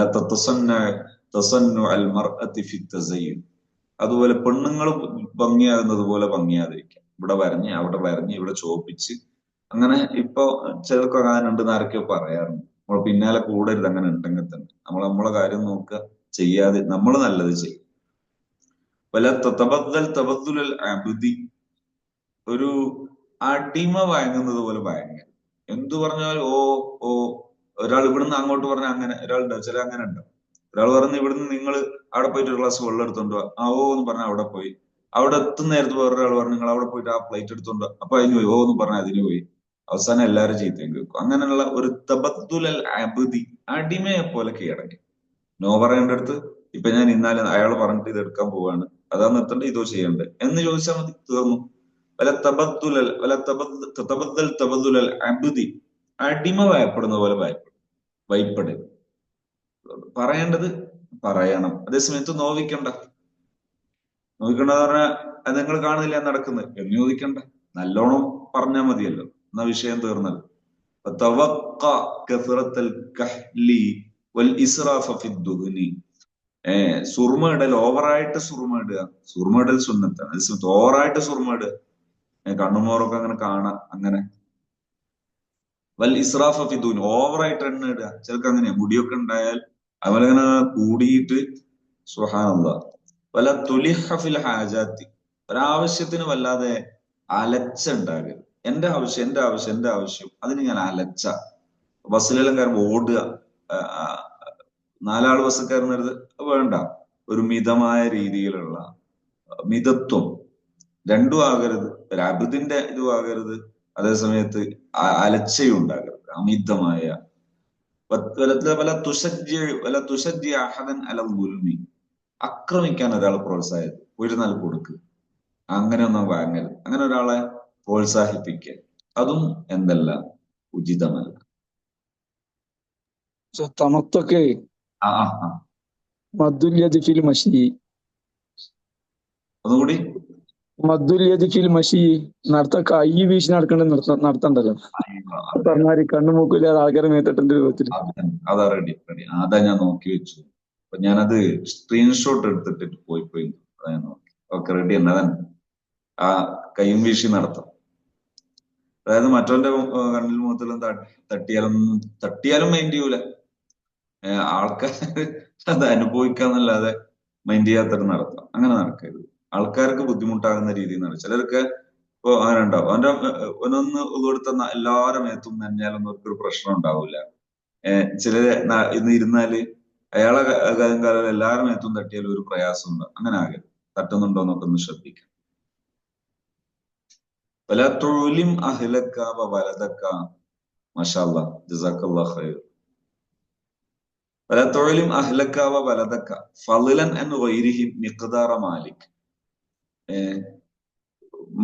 A: തസന്നു അൽ മർഅത്തി ഫി തസയ്യുൻ, അതുപോലെ പെണ്ണുങ്ങൾ ഭംഗിയാകുന്നത് പോലെ ഭംഗിയാതിരിക്കാം. ഇവിടെ വരഞ്ഞ്, അവിടെ വരഞ്ഞ്, ഇവിടെ ചോപ്പിച്ച്, അങ്ങനെ ഇപ്പൊ ചിലർക്കൊക്കെ അങ്ങനെ ഉണ്ടെന്ന് ആരൊക്കെയോ പറയാറുണ്ട്. നമ്മൾ പിന്നാലെ കൂടരുത്, അങ്ങനെ ഉണ്ടെങ്കിൽ തന്നെ നമ്മളെ കാര്യം നോക്കുക, ചെയ്യാതെ നമ്മൾ നല്ലത് ചെയ്യും. വല തബദ്ദുൽ അബ്ദി, ഒരു അടിമ വഴങ്ങുന്നത് പോലെ വഴങ്ങുക. എന്തു പറഞ്ഞാലും ഓ ഓ, ഒരാൾ ഇവിടുന്ന് അങ്ങോട്ട് പറഞ്ഞ അങ്ങനെ, ഒരാളുണ്ടാവും, ചില അങ്ങനെ ഉണ്ടാവും. ഒരാൾ പറഞ്ഞ് ഇവിടുന്ന് നിങ്ങൾ അവിടെ പോയിട്ട് ഒരു ഗ്ലാസ് വെള്ളം എടുത്തോണ്ട് ആ ഓ എന്ന് പറഞ്ഞാൽ അവിടെ പോയി. അവിടെ എത്തുന്ന നേരത്ത് വേറൊരാൾ പറഞ്ഞു നിങ്ങൾ അവിടെ പോയിട്ട് ആ പ്ലേറ്റ് എടുത്തോണ്ട്, അപ്പൊ അതിന് പോയി, ഓ എന്ന് പറഞ്ഞാൽ അതിന് പോയി. അവസാനം എല്ലാവരും ചീത്തയും കേൾക്കും. അങ്ങനെയുള്ള ഒരു തബദ്ദുൽ അബ്ദി, അടിമയെ പോലെ കീഴടങ്ങി. നോ പറയേണ്ട അടുത്ത്, ഇപ്പൊ ഞാൻ ഇന്നാലെ അയാൾ പറഞ്ഞിട്ട് ഇത് എടുക്കാൻ പോവാണ്, അതാ നിർത്തേണ്ടത്, ഇതോ ചെയ്യണ്ടേ എന്ന് ചോദിച്ചാൽ മതി, തീർന്നു. തബദ്ദുൽ അബ്ദി, അടിമ ഭയപ്പെടുന്ന പോലെ ഭയപ്പെടരുത്. പറയേണ്ടത് പറയണം, അതേസമയത്ത് നോവിക്കണ്ടെന്ന് പറഞ്ഞാൽ അത് നിങ്ങൾ കാണുന്നില്ല നടക്കുന്നത് എന്ന് ചോദിക്കണ്ട, നല്ലോണം പറഞ്ഞാൽ മതിയല്ലോ, എന്നാ വിഷയം തീർന്നല്ലോ. സുർമ ഇടൽ, ഓവറായിട്ട് സുർമ ഇടുക, സുർമ ഇടൽ സുന്നത്താണ്. ഓവറായിട്ട് സുർമ ഇടുക, കണ്ണുമോറൊക്കെ അങ്ങനെ കാണാം, അങ്ങനെ. വൽ ഇസ്രാഫ ഫിദ്ദുൻ, ഓവറായിട്ട് എണ്ണ ഇടുക. ചിലർക്ക് അങ്ങനെയാ, മുടിയൊക്കെ ഉണ്ടായാൽ അതുപോലെ ഇങ്ങനെ കൂടിയിട്ട് സുബ്ഹാനല്ലാഹ്. വല തുലിഹ ഫിൽ ഹാജാത്തി, ഒരാവശ്യത്തിന് വല്ലാതെ അലച്ചുണ്ടാകരുത്. എന്റെ ആവശ്യം അതിന് ഞാൻ അലച്ച. ബസ്സിലെല്ലാം കയറുമ്പോൾ ഓടുക, നാലാള് ബസ് കയറുന്നത് വേണ്ട. ഒരു മിതമായ രീതിയിലുള്ള മിതത്വം രണ്ടും ആകരുത്. ഒരു അബിദിന്റെ ഇതും ആകരുത്, അതേസമയത്ത് അലച്ചയും ഉണ്ടാകരുത്, അമിതമായ. ആക്രമിക്കാൻ ഒരാളെ പ്രോത്സാഹിപ്പിക്കുക, കൊടുക്കുക, അങ്ങനെ ഒന്നും വാങ്ങരുത്. അങ്ങനെ ഒരാളെ പ്രോത്സാഹിപ്പിക്കുക, അതും എന്തല്ല, ഉചിതമല്ല.
B: തമത്തൊക്കെ മദ്ദുൽ ഫിൽ മശി,
A: ഒന്നുകൂടി
B: മദ്ദുൽ ഫിൽ മശി, കൈ വീശി നടത്തണ്ടല്ലോ. പറഞ്ഞാല് കണ്ണു മൂക്കില്ലാതെ ആൾക്കാരെ മേത്തിട്ടുണ്ട് രൂപത്തിൽ.
A: അതാ റെഡി. അതാ ഞാൻ നോക്കി വെച്ചു. അപ്പൊ ഞാനത് സ്ക്രീൻഷോട്ട് എടുത്തിട്ട് പോയി അതാ നോക്കി. ഓക്കെ, റെഡി തന്നെ. അതന്നെ ആ കൈയും വീശി നടത്താം. അതായത് മറ്റവന്റെ കണ്ണിൽ മുഖത്തിലും തട്ടിയാലും മൈൻഡ് ചെയ്യൂല. ആൾക്കാർ അത് അനുഭവിക്കാന്നല്ലാതെ മൈൻഡ് ചെയ്യാത്തൊരു നടത്താം. അങ്ങനെ നടക്കരുത്. ആൾക്കാർക്ക് ബുദ്ധിമുട്ടാകുന്ന രീതിയിൽ നടക്കും. ചിലർക്ക് ഇപ്പൊ അങ്ങനെ ഉണ്ടാവും, ഒന്നൊന്ന് കൊടുത്ത എല്ലാവരും മേത്തും നനഞ്ഞാലൊന്നും ഒരു പ്രശ്നം ഉണ്ടാവില്ല. ചിലര് ഇന്ന് ഇരുന്നാല് അയാളെ കാലം എല്ലാവരും മേത്തും തട്ടിയാലും ഒരു പ്രയാസം ഉണ്ട്. അങ്ങനെ ആകരുത്. തട്ടുന്നുണ്ടോ എന്നൊക്കെ ഒന്ന് ശ്രദ്ധിക്കാം. വലാ തുലിം അഹ്ലക വവലദക, മാഷാഅല്ലാഹ്, ജസാക്കല്ലാഹു ഖൈർ. വലാ തുലിം അഹ്ലക വവലദക ഫളലൻ അൻ ഗൈരിഹിം മിഖ്ദാറ മാലിക്.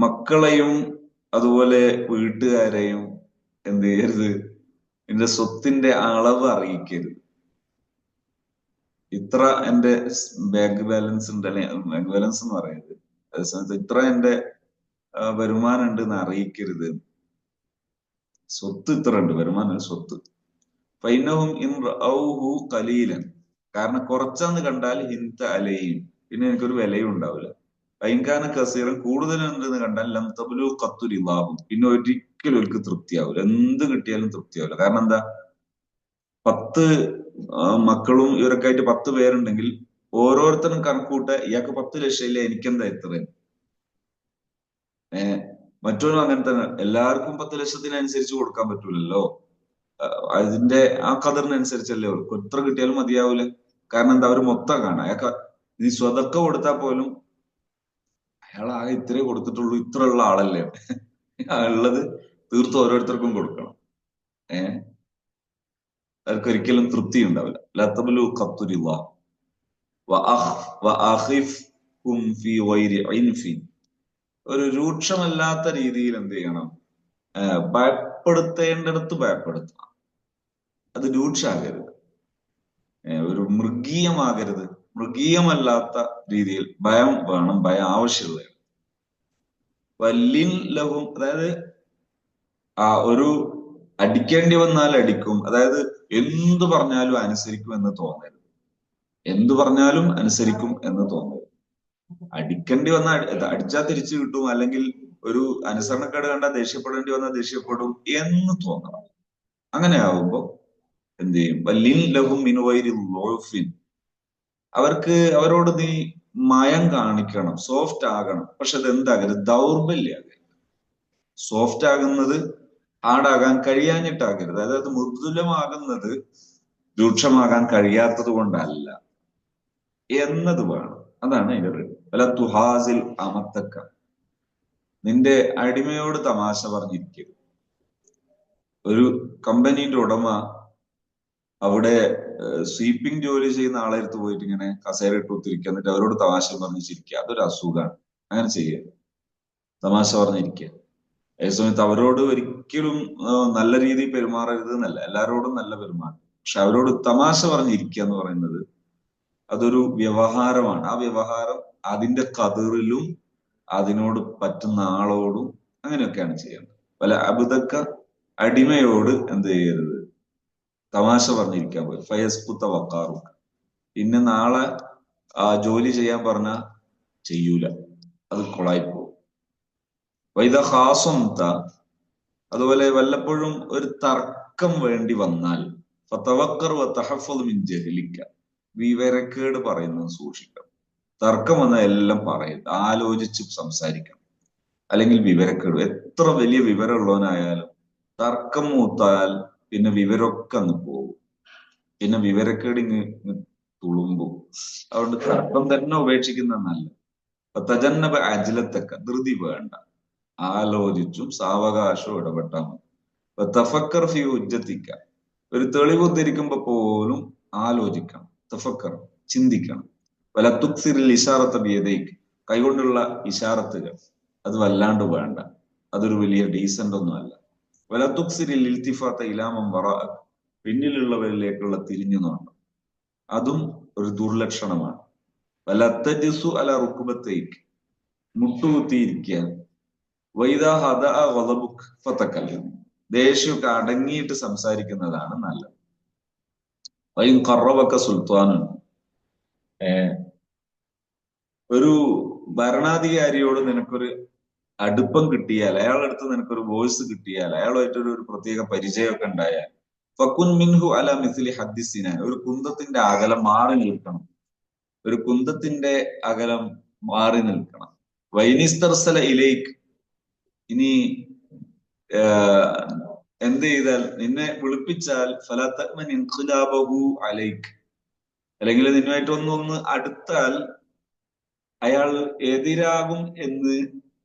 A: മക്കളെയും അതുപോലെ വീട്ടുകാരെയും എന്ത് ചെയ്യരുത്, എന്റെ സ്വത്തിന്റെ അളവ് അറിയിക്കരുത്. ഇത്ര എന്റെ ബാങ്ക് ബാലൻസ് ഉണ്ട്, അല്ലെ ബാങ്ക് ബാലൻസ് എന്ന് പറയുന്നത്, അതേസമയത്ത് ഇത്ര എന്റെ വരുമാനം ഉണ്ട് എന്ന് അറിയിക്കരുത്. സ്വത്ത് ഇത്ര ഉണ്ട്, വരുമാനം സ്വത്ത്. ഫൈനഹും ഇൻ റഔഹു ഖലീലൻ, കാരണം കുറച്ചാന്ന് കണ്ടാൽ ഹിന്ത അലയും, പിന്നെ എനിക്കൊരു വിലയും ഉണ്ടാവില്ല. ഭയങ്കര കസീറൻ, കൂടുതലുണ്ടെന്ന് കണ്ടാൽ ലം തബ്ലു ഖത്തുലില്ലാഹും, പിന്നെ ഒരിക്കലും അവർക്ക് തൃപ്തിയാവില്ല. എന്ത് കിട്ടിയാലും തൃപ്തിയാവില്ല. കാരണം എന്താ, 10 മക്കളും ഇവരൊക്കെ ആയിട്ട് 10 പേരുണ്ടെങ്കിൽ ഓരോരുത്തരും കണക്കൂട്ട ഇയാൾക്ക് 10 ലക്ഷം ഇല്ല, എനിക്കെന്താ ഇത്രയും. മറ്റൊന്നും അങ്ങനെ തന്നെ, എല്ലാവർക്കും 10 ലക്ഷത്തിനനുസരിച്ച് കൊടുക്കാൻ പറ്റൂലല്ലോ. അതിന്റെ ആ ഖദറിനനുസരിച്ചല്ലേ ഉള്ളൂ. എത്ര കിട്ടിയാലും മതിയാവൂല. കാരണം എന്താ, അവര് മൊത്തം കാണാം. അയാൾക്ക് ഈ സ്വതക്ക കൊടുത്താൽ പോലും അയാൾ ആകെ ഇത്രേ കൊടുത്തിട്ടുള്ളൂ, ഇത്ര ഉള്ള ആളല്ലേ, ഉള്ളത് തീർത്തും ഓരോരുത്തർക്കും കൊടുക്കണം. അവർക്ക് ഒരിക്കലും തൃപ്തി ഉണ്ടാവില്ല. ലതബ്ലു ഖത്തുലില്ലാഹ് വഅഖിഫ്ഹും ഫീ ഗൈരി ഇൻഫിൻ, ഒരു രൂക്ഷമല്ലാത്ത രീതിയിൽ എന്ത് ചെയ്യണം, ഭയപ്പെടുത്തേണ്ടടുത്ത് ഭയപ്പെടുത്തണം. അത് രൂക്ഷാകരുത്, ഒരു മൃഗീയമാകരുത്. മൃഗീയമല്ലാത്ത രീതിയിൽ ഭയം വേണം, ഭയം ആവശ്യമുള്ളത്. വല്ലിൻ ലഹും, അതായത് ഒരു അടിക്കേണ്ടി വന്നാൽ അടിക്കും, അതായത് എന്തു പറഞ്ഞാലും അനുസരിക്കും എന്ന് തോന്നരുത്. എന്തു പറഞ്ഞാലും അനുസരിക്കും എന്ന് തോന്നരുത്. അടിക്കേണ്ടി വന്നാൽ അടിച്ചാൽ തിരിച്ചു കിട്ടും, അല്ലെങ്കിൽ ഒരു അനുസരണക്കേട് കണ്ടാൽ ദേഷ്യപ്പെടേണ്ടി വന്നാൽ ദേഷ്യപ്പെടും എന്ന് തോന്നണം. അങ്ങനെ ആവുമ്പോ എന്ത് ചെയ്യും, വല്ലിൻ ലഹും മിൻ ഗൈരി ളുഅ്ഫിൻ, അവരോട് നീ മയം കാണിക്കണം, സോഫ്റ്റ് ആകണം. പക്ഷെ അത് എന്താകരുത്, ദൗർബല്യാകരുത്. സോഫ്റ്റ് ആകുന്നത് ഹാർഡാകാൻ കഴിയാഞ്ഞിട്ടാകരുത്. അതായത് മൃദുലമാകുന്നത് രൂക്ഷമാകാൻ കഴിയാത്തത് കൊണ്ടല്ല എന്നത് വേണം. അതാണ് അതിന്റെ വല തുഹാസിൽ അമത്തക്ക, നിന്റെ അടിമയോട് തമാശ പറഞ്ഞിരിക്കരുത്. ഒരു കമ്പനീന്റെ ഉടമ അവിടെ സ്വീപ്പിംഗ് ജോലി ചെയ്യുന്ന ആളെ അടുത്ത് പോയിട്ട് ഇങ്ങനെ കസേര ഇട്ട് ഒത്തിരിക്കുക, എന്നിട്ട് അവരോട് തമാശ പറഞ്ഞ് ചിരിക്കുക, അതൊരു അസുഖമാണ്. അങ്ങനെ ചെയ്യരുത്. തമാശ പറഞ്ഞിരിക്കുക. അതേസമയത്ത് അവരോട് ഒരിക്കലും നല്ല രീതിയിൽ പെരുമാറരുത് എന്നല്ല, എല്ലാവരോടും നല്ല പെരുമാറും. പക്ഷെ അവരോട് തമാശ പറഞ്ഞിരിക്കുക എന്ന് പറയുന്നത് അതൊരു വ്യവഹാരമാണ്. ആ വ്യവഹാരം അതിന്റെ കതിറിലും അതിനോട് പറ്റുന്ന ആളോടും അങ്ങനെയൊക്കെയാണ് ചെയ്യേണ്ടത്. പല അബുദക്ക, അടിമയോട് എന്ത് ചെയ്യരുത്, തമാശ പറഞ്ഞിരിക്കാൻ പോയി. ഫയസ്കുത്ത വക്കാറും, പിന്നെ നാളെ ജോലി ചെയ്യാൻ പറഞ്ഞ ചെയ്യൂല, അത് കൊളായിപ്പോ. വൈദ ഹാസംത, അതുപോലെ വല്ലപ്പോഴും ഒരു തർക്കം വേണ്ടി വന്നാൽ ഫതവക്കർ വതഹഫദ് മിൻ ജഹ്ലിക, വിവരക്കേട് പറയുന്നത് സൂക്ഷിക്കണം. തർക്കം വന്നാൽ എല്ലാം പറയരുത്, ആലോചിച്ച് സംസാരിക്കണം. അല്ലെങ്കിൽ വിവരക്കേട്, എത്ര വലിയ വിവരമുള്ളവനായാലും തർക്കം മൂത്താൽ പിന്നെ വിവരമൊക്കെ അങ്ങ് പോകും, പിന്നെ വിവരക്കേട് ഇങ്ങ് തുളുമ്പും. അതുകൊണ്ട് തർക്കം തന്നെ ഉപേക്ഷിക്കുന്ന നല്ലത്. തജന്നബ അജ്ലത്തക്ക, ധൃതി വേണ്ട, ആലോചിച്ചും സാവകാശവും ഇടപെട്ടാൽ മതി. തഫക്കർ ഫി ഉജ്ജത്തിക്ക, ഒരു തെളിവ് ഉദ്ധരിക്കുമ്പോ പോലും ആലോചിക്കണം, തഫക്കർ, ചിന്തിക്കണം. വല തുക്സിറിൽ ഇഷാറത്ത ബിയദൈക്ക്, കൈകൊണ്ടുള്ള ഇഷാറത്തുകൾ അത് വല്ലാണ്ട് വേണ്ട, അതൊരു വലിയ ഡീസന്റ് ഒന്നും അല്ല. വല തുക്സിറിൽ ഇൽത്തിഫാത്ത ഇലാമം വറ, പിന്നിലുള്ളവരിലേക്കുള്ള തിരിഞ്ഞു നോട്ടം, അതും ഒരു ദുർലക്ഷണമാണ്. വല തജ്സു അല റുക്ബത്തൈക്ക്, മുട്ടുകുത്തിയിരിക്കുക. വൈദാ ഹദഅ ഗളബുക് ഫതകല്ലം, ദേഷ്യമൊക്കെ അടങ്ങിയിട്ട് സംസാരിക്കുന്നതാണ് നല്ലത്. വൈൻ ഖറബക സുൽത്താനുൻ, ഒരു ഭരണാധികാരിയോട് നിനക്കൊരു അടുപ്പം കിട്ടിയാൽ, അയാളടുത്ത് നിനക്കൊരു വോയിസ് കിട്ടിയാൽ, അയാളുമായിട്ടൊരു പ്രത്യേക പരിചയമൊക്കെ ഉണ്ടായാൽ, ഫക്കുൻ മിൻഹു അല മിസ്ലി ഹദ്ദിസിനാൻ, ഒരു കുന്തത്തിന്റെ അകലം മാറി നിൽക്കണം. ഒരു കുന്തത്തിന്റെ അകലം മാറി നിൽക്കണം. വൈനിസ്തർസല ഇലൈക്ക്, ഇനി എന്ത് ചെയ്താൽ, നിന്നെ വിളിപ്പിച്ചാൽ ഫലാ തഅ്മൻ ഇൻഖിലാബഹു അലൈക്ക്, അല്ലെങ്കിൽ നിന്നുമായിട്ട് ഒന്ന് അടുത്താൽ അയാൾ എതിരാകും എന്ന്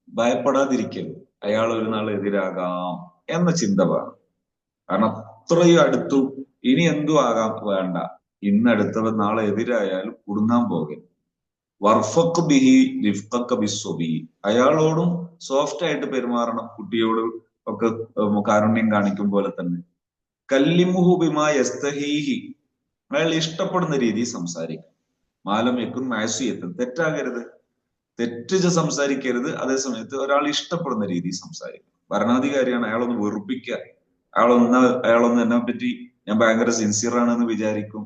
A: ഭയപ്പെടാതിരിക്കരുത്. അയാൾ ഒരു നാൾ എതിരാകാം എന്ന ചിന്ത വേണം. കാരണം അത്രയും അടുത്തു, ഇനി എന്തു ആകാം വേണ്ട, ഇന്ന് അടുത്തവൻ നാളെ എതിരായാലും കുടുങ്ങാൻ പോകരുത്. വർഫഖ് ബിഹി റിഫ്ഖക ബിസ്സുബി, അയാളോടും സോഫ്റ്റ് ആയിട്ട് പെരുമാറണം, കുട്ടിയോട് ഒക്കെ കാരുണ്യം കാണിക്കും പോലെ തന്നെ. കല്ലിമുഹു ബിമാ യസ്തഹീഹി, അയാൾ ഇഷ്ടപ്പെടുന്ന രീതിയിൽ സംസാരിക്കും. മാലം യക്കുൻ മാസിയത്ത്, തെറ്റാകരുത്, തെറ്റ് സംസാരിക്കരുത്. അതേസമയത്ത് ഒരാൾ ഇഷ്ടപ്പെടുന്ന രീതിയിൽ സംസാരിക്കും. ഭരണാധികാരിയാണ്, അയാളൊന്ന് വെറുപ്പിക്കുക, അയാളൊന്ന് എന്നെ പറ്റി ഞാൻ ഭയങ്കര സിൻസിയർ ആണെന്ന് വിചാരിക്കും.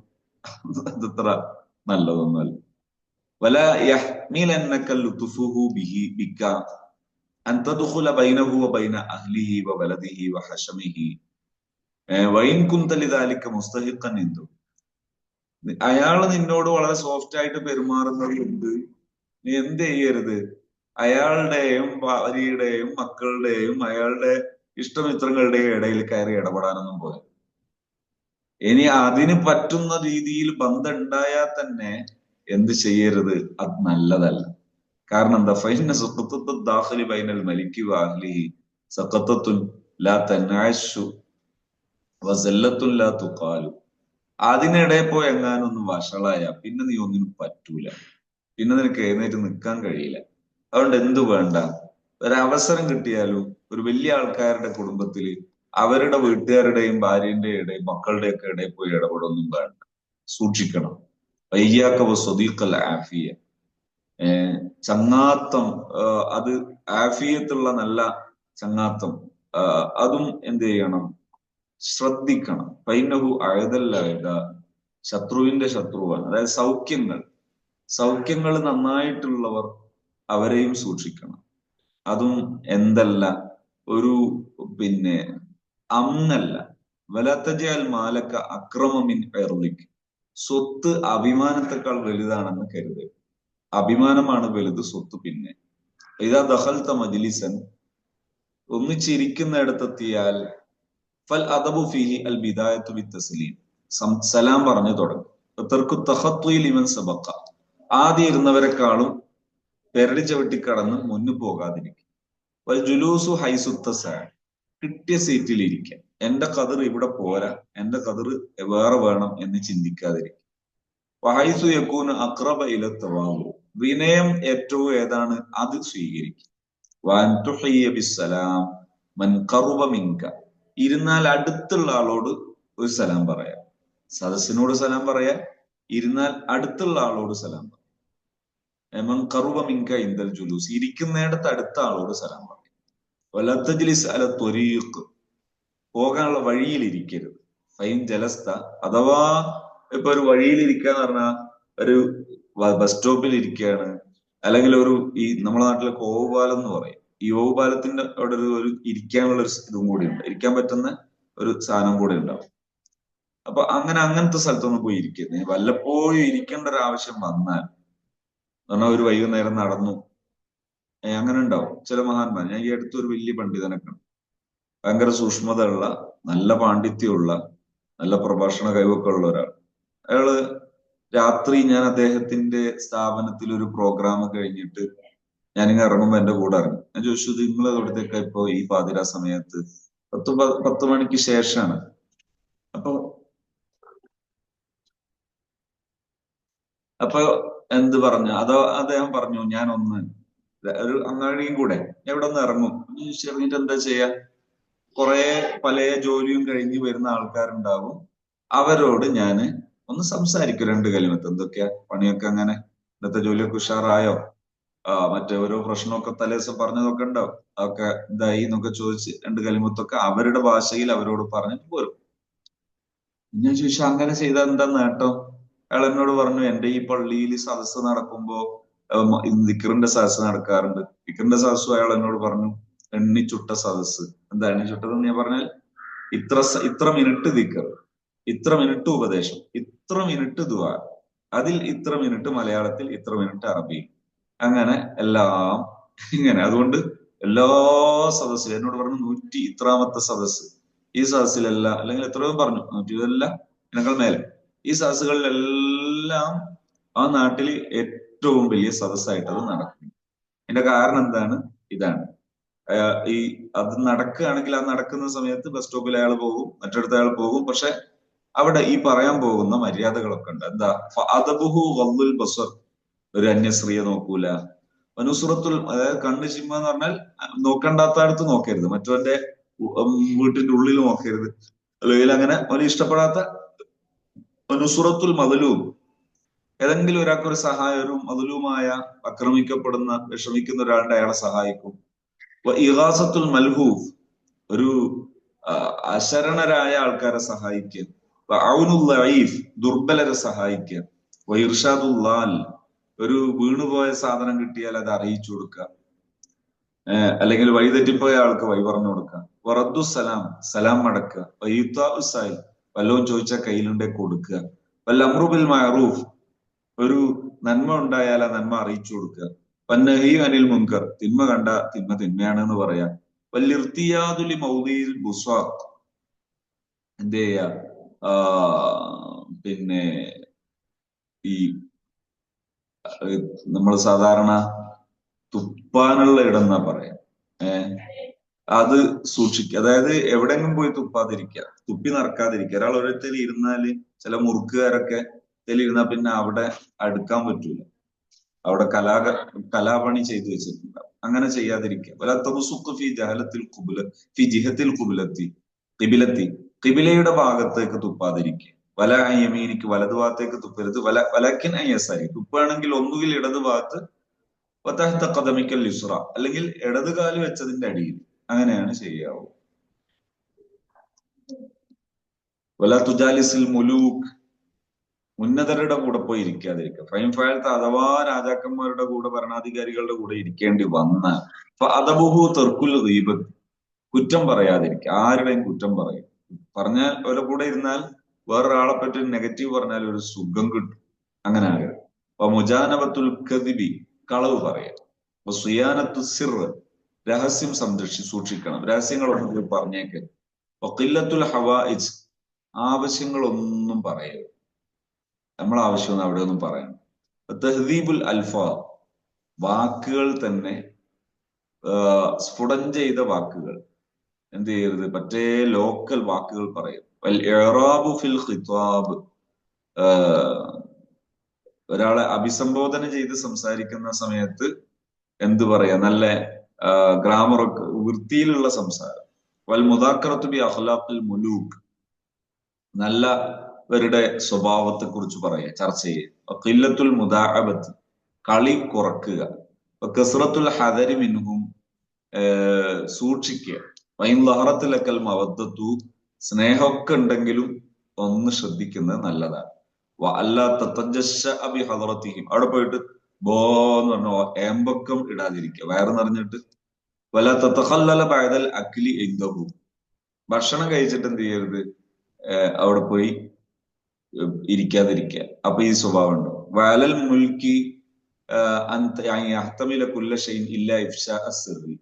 A: അതത്ര നല്ലതൊന്നുമല്ല. വല യഹ്മിലന്നക ലുത്ഫുഹു ബിഹി ബിക അൻ തദ്ഖുല ബൈനഹു വബൈന അഹ്ലിഹി വവലദിഹി വഹശമിഹി വഇൻ കുൻത ലിദാലിക മുസ്തഹിഖൻ ഇന്ദു. അയാൾ നിന്നോട് വളരെ സോഫ്റ്റ് ആയിട്ട് പെരുമാറുന്നത് കൊണ്ട് നീ എന്ത് ചെയ്യരുത്, അയാളുടെയും ഭാര്യയുടെയും മക്കളുടെയും അയാളുടെ ഇഷ്ടമിത്രങ്ങളുടെയും ഇടയിൽ കയറി ഇടപെടാനൊന്നും പോയത്. ഇനി അതിന് പറ്റുന്ന രീതിയിൽ ബന്ധം ഉണ്ടായാൽ തന്നെ എന്ത് ചെയ്യരുത്, അത് നല്ലതല്ല. കാരണം എന്താ, ഫൈന സഖത്തത്തു ദാഖിലി ബൈനൽ മലികി വഅഹ്ലിഹി സഖത്തത്തുൻ ലാ തനാശു വസല്ലത്തുൻ ലാ തുഖാലു. അതിനിടെ പോയി എങ്ങാനൊന്നും വഷളായ പിന്നെ നീ ഒന്നിനും പറ്റൂല, പിന്നെ നിനക്ക് എഴുന്നേറ്റ് നിൽക്കാൻ കഴിയില്ല. അതുകൊണ്ട് എന്തു വേണ്ട, ഒരവസരം കിട്ടിയാലും ഒരു വലിയ ആൾക്കാരുടെ കുടുംബത്തില് അവരുടെ വീട്ടുകാരുടെയും ഭാര്യന്റെയും ഇടയിൽ മക്കളുടെ ഒക്കെ ഇടയിൽ പോയി ഇടപെടൊന്നും വേണ്ട, സൂക്ഷിക്കണം. വയ്യാക്കവ സ്വദീഖൽ ആഫിയ, ചങ്ങാത്തം, അത് ആഫിയത്തുള്ള നല്ല ചങ്ങാത്തം, അതും എന്ത് ചെയ്യണം, ശ്രദ്ധിക്കണം. പൈനഹു അഴുതല്ല, ശത്രുവിന്റെ ശത്രുവാണ്. അതായത് സൗഖ്യങ്ങൾ നന്നായിട്ടുള്ളവർ അവരെയും സൂക്ഷിക്കണം. അതും എന്തല്ല, ഒരു പിന്നെ അന്നല്ല. വലത്തജാൽ മാലക്ക അക്രമമിൻ എർലിക്, സ്വത്ത് അഭിമാനത്തെക്കാൾ വലുതാണെന്ന് കരുതരുത്. അഭിമാനമാണ് വലുത്, സ്വത്ത് പിന്നെ. ഇതാ ദഖൽത മജ്ലിസൻ, ഒന്നിച്ചിരിക്കുന്നിടത്തെത്തിയാൽ ഫൽ അദബു ഫീഹി അൽ ബിദായത്തു ബിത്തസ്ലീം, സലാം പറഞ്ഞു തുടങ്ങും. തർക്കു തഖത്വി ലിമൻ സബഖ, ആദ്യം ഇരുന്നവരെക്കാളും പെരടി ചവിട്ടി കടന്ന് മുന്നു പോകാതിരിക്കും. വൽ ജുലൂസു ഹൈസുത്തസാ, കിട്ടിയ സീറ്റിൽ ഇരിക്കാം. എന്റെ ഖദർ ഇവിടെ പോരാ, എന്റെ ഖദർ വേറെ വേണം എന്ന് ചിന്തിക്കാതിരിക്കും. വഹൈസു യകൂന അഖ്റബ ഇല തവാളു, വിനയം ഏറ്റവും ഏതാണ് അത് സ്വീകരിക്കും. വഅൻ തുഹിയ ബിസ്സലാം മൻ ഖറുബ മിൻക, ഇരുന്നാൽ അടുത്തുള്ള ആളോട് ഒരു സലാം പറയാം. സദസ്സിനോട് സലാം പറയാ, ഇരുന്നാൽ അടുത്തുള്ള ആളോട് സലാം പറയാം. മൻ ഖറുബ മിൻക ഇൻദൽ ജുലൂസ്, ഇരിക്കുന്നിടത്ത് അടുത്ത ആളോട് സലാം പറയാം. വല തജ്ലിസ് അല ത്വരീഖ്, പോകാനുള്ള വഴിയിൽ ഇരിക്കരുത്. ഫൈൻ ജലസ്ത, അഥവാ ഇപ്പൊ ഒരു വഴിയിൽ ഇരിക്കാന്ന് പറഞ്ഞാൽ ഒരു ബസ് സ്റ്റോപ്പിൽ ഇരിക്കുകയാണ്, അല്ലെങ്കിൽ ഒരു ഈ നമ്മുടെ നാട്ടിലെ ഓവുപാലം എന്ന് പറയും, ഈ ഓവുപാലത്തിന്റെ അവിടെ ഒരു ഇരിക്കാനുള്ള ഒരു ഇതും കൂടി ഉണ്ട്, ഇരിക്കാൻ പറ്റുന്ന ഒരു സാധനം കൂടെ ഉണ്ടാവും. അപ്പൊ അങ്ങനത്തെ സ്ഥലത്തൊന്നും പോയി ഇരിക്കുന്നത്, വല്ലപ്പോഴും ഇരിക്കേണ്ട ഒരു ആവശ്യം വന്നാൽ, പറഞ്ഞാൽ ഒരു വൈകുന്നേരം നടന്നു, അങ്ങനെ ഉണ്ടാവും ചില മഹാന്മാർ. ഞാൻ ഈ അടുത്ത് ഒരു വലിയ പണ്ഡിതനൊക്കെ ഉണ്ട്, ഭയങ്കര സൂക്ഷ്മതയുള്ള, നല്ല പാണ്ഡിത്യമുള്ള, നല്ല പ്രഭാഷണ കഴിവൊക്കെ ഉള്ള ഒരാൾ. അയാള് രാത്രി, ഞാൻ അദ്ദേഹത്തിന്റെ സ്ഥാപനത്തിൽ ഒരു പ്രോഗ്രാം കഴിഞ്ഞിട്ട് ഞാനിങ്ങനെ ഇറങ്ങുമ്പോ എന്റെ കൂടെ ഇറങ്ങും. ഞാൻ ചോദിച്ചു, നിങ്ങൾ എവിടത്തേക്കാ ഇപ്പൊ ഈ പാതിരാ സമയത്ത്? 10 മണിക്ക് ശേഷമാണ്. അപ്പൊ എന്ത് പറഞ്ഞു, അദ്ദേഹം പറഞ്ഞു, ഞാനൊന്ന് ഒരു അങ്ങാടിയും കൂടെ എവിടെ ഒന്ന് ഇറങ്ങും. ഇറങ്ങിയിട്ട് എന്താ ചെയ്യാ, കുറെ പല ജോലിയും കഴിഞ്ഞ് വരുന്ന ആൾക്കാരുണ്ടാവും, അവരോട് ഞാൻ ഒന്ന് സംസാരിക്കും 2 കലിമത്ത്. എന്തൊക്കെയാ പണിയൊക്കെ, അങ്ങനെ ഇന്നത്തെ ജോലിയൊക്കെ ഉഷാറായോ, മറ്റേ ഓരോ പ്രശ്നമൊക്കെ തലേദിവസം പറഞ്ഞതൊക്കെ ഉണ്ടാവും, അതൊക്കെ ഇതായി എന്നൊക്കെ ചോദിച്ച് 2 കലിമത്തൊക്കെ അവരുടെ ഭാഷയിൽ അവരോട് പറഞ്ഞിട്ട് പോരും. ഞാൻ ചോദിച്ചു, അങ്ങനെ ചെയ്താൽ എന്താ നേട്ടം? അയാൾ എന്നോട് പറഞ്ഞു, എന്റെ ഈ പള്ളിയിൽ സദസ്സ് നടക്കുമ്പോ ദിക്റിന്റെ സദസ്സ് നടക്കാറുണ്ട്. ദിക്റിന്റെ സദസ്സും അയാൾ എന്നോട് പറഞ്ഞു, എണ്ണിച്ചുട്ട സദസ്സ്. എന്താ എണ്ണിച്ചുട്ടതെന്ന് ഞാൻ പറഞ്ഞാൽ, ഇത്ര മിനിറ്റ് ദിക്ർ, ഇത്ര മിനിറ്റ് ഉപദേശം, ഇത്ര മിനിറ്റ് ദുആ, അതിൽ ഇത്ര മിനിറ്റ് മലയാളത്തിൽ, ഇത്ര മിനിറ്റ് അറബി, അങ്ങനെ എല്ലാം ഇങ്ങനെ. അതുകൊണ്ട് എല്ലാ സദസ്സിലും എന്നോട് പറഞ്ഞു, 100 ഇത്രാമത്തെ സദസ്സ്, ഈ സദസ്സിലെല്ലാം, അല്ലെങ്കിൽ എത്രയോ പറഞ്ഞു, 120 ഇതിനേക്കാൾ മേലെ, ഈ സദസ്സുകളിലെല്ലാം ആ നാട്ടിൽ ഏറ്റവും വലിയ സദസ്സായിട്ട് അത് നടക്കും. അതിന്റെ കാരണം എന്താണ്? ഇതാണ്. ഈ അത് നടക്കുകയാണെങ്കിൽ, ആ നടക്കുന്ന സമയത്ത് ബസ് സ്റ്റോപ്പിൽ അയാൾ പോകും, മറ്റിടത്ത് അയാൾ പോകും, പക്ഷെ അവിടെ ഈ പറയാൻ പോകുന്ന മര്യാദകളൊക്കെ ഉണ്ട്. എന്താ? അദബുഹു ഗദ്ദുൽ ബസർ, ഒരു അന്യസ്ത്രീയെ നോക്കൂല. വനുസുറത്തുൽ, അതായത് കണ്ണ് ചിമ്മ എന്ന് പറഞ്ഞാൽ നോക്കണ്ടാത്തടത്ത് നോക്കരുത്, മറ്റവന്റെ വീട്ടിന്റെ ഉള്ളിൽ നോക്കരുത്, അല്ലെങ്കിൽ അങ്ങനെ അവന് ഇഷ്ടപ്പെടാത്ത. വനുസുറത്തുൽ മദ്ലൂം, ഏതെങ്കിലും ഒരാൾക്ക് ഒരു സഹായം, ഒരു മദ്ലൂമായ ആക്രമിക്കപ്പെടുന്ന വിഷമിക്കുന്ന ഒരാളുടെ അയാളെ സഹായിക്കും. ഇഗാസത്തുൽ മൽഹൂഫ്, ഒരു അശരണരായ ആൾക്കാരെ സഹായിക്കുക. ഔനുൽ ലഈഫ്, ദുർബലരെ സഹായിക്കുക. ഇർഷാദുൽ ളാൽ, ഒരു വീണുപോയ സാധനം കിട്ടിയാൽ അത് അറിയിച്ചു കൊടുക്കുക, അല്ലെങ്കിൽ വഴിതെറ്റിപ്പോയ ആൾക്ക് വഴി പറഞ്ഞു കൊടുക്കുക. വറദ്ദു സലാം, സലാം മടക്കുക. വയ്യുത്താഉ സൈൽ, വല്ലവും ചോദിച്ചാൽ കയ്യിലുണ്ടെ കൊടുക്കുക. വൽ അംറു ബിൽ മഅറൂഫ്, ഒരു നന്മ ഉണ്ടായാൽ ആ നന്മ അറിയിച്ചു കൊടുക്കുക. വന്നഹി അനിൽ മുൻകർ, തിന്മ കണ്ട തിന്മ തിന്മയാണെന്ന് പറയാം. വല്ലിർത്തിയാദുലി മൗദിൽ ബുസ്വാഖ്, എന്ത് ചെയ്യാ, പിന്നെ ഈ നമ്മൾ സാധാരണ തുപ്പാനുള്ള ഇടം എന്നാ പറയാ, അത് സൂക്ഷിക്കുക. അതായത് എവിടെയെങ്കിലും പോയി തുപ്പാതിരിക്കുക, തുപ്പി നടക്കാതിരിക്കുക. ഒരാൾ ഒരിടത്തിൽ ഇരുന്നാല്, ചില മുറുക്കുകാരൊക്കെ ഇരുന്നാൽ പിന്നെ അവിടെ അടുക്കാൻ പറ്റൂല, അവിടെ കലാപണി ചെയ്തു വെച്ചിട്ടുണ്ടാവും. അങ്ങനെ ചെയ്യാതിരിക്കുക. വല തബസുഖ് ഫി ജഹലത്തിൽ ഖുബല ഫി ജിഹത്തിൽ ഖുബലത്തി, ഖിബിലയുടെ ഭാഗത്തേക്ക് തുപ്പാതിരിക്കുക. വല യമീനിക്ക്, വലതു ഭാഗത്തേക്ക് തുപ്പരുത്. വലക്കിൻ അയ്യസാരി, തുപ്പാണെങ്കിൽ ഒന്നുകിൽ ഇടതു ഭാഗത്ത്, വതഹ്ത ഖദമിക്കൽ യുസ്റ, അല്ലെങ്കിൽ ഇടത് കാല് വെച്ചതിന്റെ അടിയിൽ, അങ്ങനെയാണ് ചെയ്യാവൂ. വല തുജാലിസിൽ മുലൂക്ക്, ഉന്നതരുടെ കൂടെ പോയി ഇരിക്കാതിരിക്കുക. ഫൈൻ ഫഅൽത, അഥവാ രാജാക്കന്മാരുടെ കൂടെ, ഭരണാധികാരികളുടെ കൂടെ ഇരിക്കേണ്ടി വന്നാൽ ഫഅദബുഹു തർക്കുൽ ഗീബത്ത്, കുറ്റം പറയാതിരിക്കുക. ആരുടെയും കുറ്റം പറയും, പറഞ്ഞാൽ അവരുടെ കൂടെ ഇരുന്നാൽ വേറൊരാളെ പറ്റി നെഗറ്റീവ് പറഞ്ഞാൽ ഒരു സുഖം കിട്ടും, അങ്ങനെ ആകരുത്. മുജാനബത്തുൽ കദിബി, കളവ് പറയാം. സുയാനത്തു സിർ, രഹസ്യം സൂക്ഷിക്കണം, രഹസ്യങ്ങളൊന്നും പോയി പറഞ്ഞേക്കരുത്. ഖില്ലത്തുൽ ഹവായിജ്, ആവശ്യങ്ങളൊന്നും പറയരുത്, നമ്മളെ ആവശ്യമൊന്നും അവിടെ ഒന്നും പറയണം. തഹ്ദീബുൽ അൽഫാദ്, വാക്കുകൾ തന്നെ സ്ഫുടം ചെയ്ത വാക്കുകൾ എന്ത് ചെയ്യരുത്, മറ്റേ ലോക്കൽ വാക്കുകൾ പറയും. ഇഅ്റാബു ഫിൽ ഖിതാബ്, ഒരാളെ അഭിസംബോധന ചെയ്ത് സംസാരിക്കുന്ന സമയത്ത് എന്ത് പറയാ, നല്ല ഗ്രാമറൊക്കെ വൃത്തിയിലുള്ള സംസാരം. വൽ മുദാക്കറത്തു ബി അഖ്ലാഖിൽ മുലൂക്ക്, നല്ലവരുടെ സ്വഭാവത്തെ കുറിച്ച് പറയുക, ചർച്ച ചെയ്യുക. ഖില്ലത്തുൽ മുദാഅബത്ത്, കളി കുറക്കുക. കസ്റത്തുൽ ഹദരി മിൻഹും, സൂക്ഷിക്കുക. വൈൻ ലഹറത്തുലക്കൽ മവദ്ദത്തു, സ്നേഹമൊക്കെ ഉണ്ടെങ്കിലും ഒന്ന് ശ്രദ്ധിക്കുന്നത് നല്ലതാണ്. അല്ലാ തതജസ്സഅ ബി ഹദറതിഹിം, അവിടെ പോയിട്ട് ബോന്ന് പറഞ്ഞ ഏമ്പക്കം ഇടാതിരിക്കുക, വയറ് നിറഞ്ഞിട്ട്. വല തതഖല്ലല ബഅദൽ അക്ലി ഇൻദഹു, ഭക്ഷണം കഴിച്ചിട്ട് എന്ത് ചെയ്യരുത്, അവിടെ പോയി ഇരിക്കാതിരിക്കുക. അപ്പൊ ഈ സ്വഭാവം ഉണ്ടോ. വഅലൽ മുൽക്കി യഹ്തമില കുല്ല ഷൈഇൻ ഇല്ലാ ഇഫ്ശാഅ അസ്സിറി,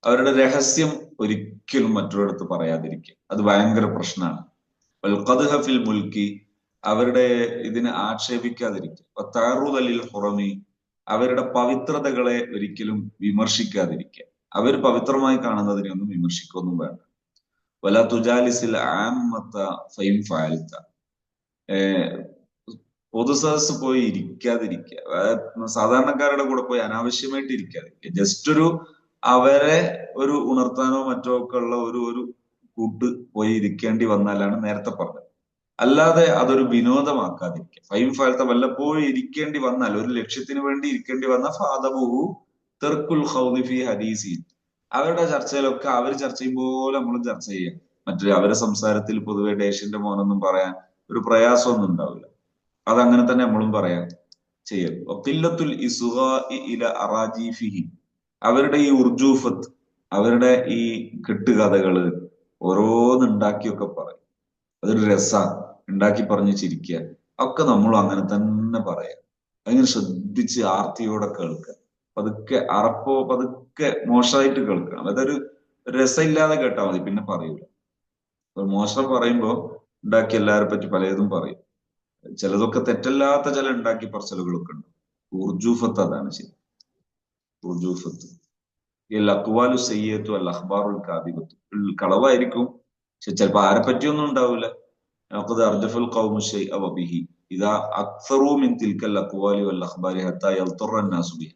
A: അവരുടെ രഹസ്യം ഒരിക്കലും മറ്റൊരിടത്ത് പറയാതിരിക്കുക, അത് ഭയങ്കര പ്രശ്നമാണ്. വൽ ഖദ്ഹ ഫിൽ മുൽക്കി, അവരുടെ ഇതിനെ ആക്ഷേപിക്കാതിരിക്കുക. തഅറുദ ലിൽ ഹുറമി, അവരുടെ പവിത്രതകളെ ഒരിക്കലും വിമർശിക്കാതിരിക്കുക, അവർ പവിത്രമായി കാണുന്നതിനെ ഒന്നും വിമർശിക്കൊന്നും വേണ്ട. വല തുജാലിസിൽ ആമ്മത ഫൈൻ ഫഅൽത, പൊതുസദസ് പോയി ഇരിക്കാതിരിക്കുക, സാധാരണക്കാരുടെ കൂടെ പോയി അനാവശ്യമായിട്ട് ഇരിക്കാതിരിക്കുക. ജസ്റ്റ് ഒരു അവരെ ഒരു ഉണർത്താനോ മറ്റോ ഒക്കെ ഉള്ള ഒരു കൂട്ട് പോയി ഇരിക്കേണ്ടി വന്നാലാണ് നേരത്തെ പറഞ്ഞത്, അല്ലാതെ അതൊരു വിനോദമാക്കാതിരിക്കുക. ഫൈൻ ഫഅൽത, വല്ലപ്പോഴും ഇരിക്കേണ്ടി വന്നാൽ, ഒരു ലക്ഷ്യത്തിന് വേണ്ടി ഇരിക്കേണ്ടി വന്ന ഫഅദബുഹു തർക്കുൽ ഖൗദി ഫീ ഹദീസി, അവരുടെ ചർച്ചയിലൊക്കെ അവർ ചർച്ച ചെയ്യുമ്പോൾ നമ്മളും ചർച്ച ചെയ്യാം. മറ്റൊരു അവരുടെ സംസാരത്തിൽ പൊതുവെ ഡേഷിന്റെ മോനൊന്നും പറയാൻ ഒരു പ്രയാസമൊന്നും ഉണ്ടാവില്ല, അതങ്ങനെ തന്നെ നമ്മളും പറയാൻ ചെയ്യും. ഖില്ലത്തുൽ ഇസ്ഗാഇ ഇല അറാജീഫിഹി, അവരുടെ ഈ ഉർജൂഫത്ത്, അവരുടെ ഈ കെട്ടുകഥകള് ഓരോന്നുണ്ടാക്കിയൊക്കെ പറയും, അതൊരു രസാണ്, ഉണ്ടാക്കി പറഞ്ഞ് ചിരിക്കുക, ഒക്കെ നമ്മളും അങ്ങനെ തന്നെ പറയാം. അങ്ങനെ ശ്രദ്ധിച്ച് ആർത്തിയോടെ കേൾക്കുക, പതുക്കെ പതുക്കെ മോശമായിട്ട് കേൾക്കണം. അതൊരു രസമില്ലാതെ കേട്ടാൽ മതി, പിന്നെ പറയൂല. മോശം പറയുമ്പോ ഉണ്ടാക്കി എല്ലാവരെ പറ്റി പലതും പറയും, ചിലതൊക്കെ തെറ്റല്ലാത്ത ചില ഉണ്ടാക്കി പറച്ചിലുകളൊക്കെ ഉണ്ട്. ഉർജൂഫത്ത്, അതാണ് ശരി. ഉർജൂഫത്ത് അഖ്വാലു സയ്യിഅത്തു അൽ അഖ്ബാറുൽ കാദിബത്തു, കളവായിരിക്കും, പക്ഷെ ചിലപ്പോ ആരെ പറ്റിയൊന്നും ഉണ്ടാവില്ല. അർജഫുൽ ഖൗമു ശൈഅ വബിഹി, ഇതാ അക്സറൂ മിൻ തിൽക്കൽ അഖ്വാലി വൽ അഖ്ബാരി ഹത്താ യൽതുറ അന്നാസു ബിഹി.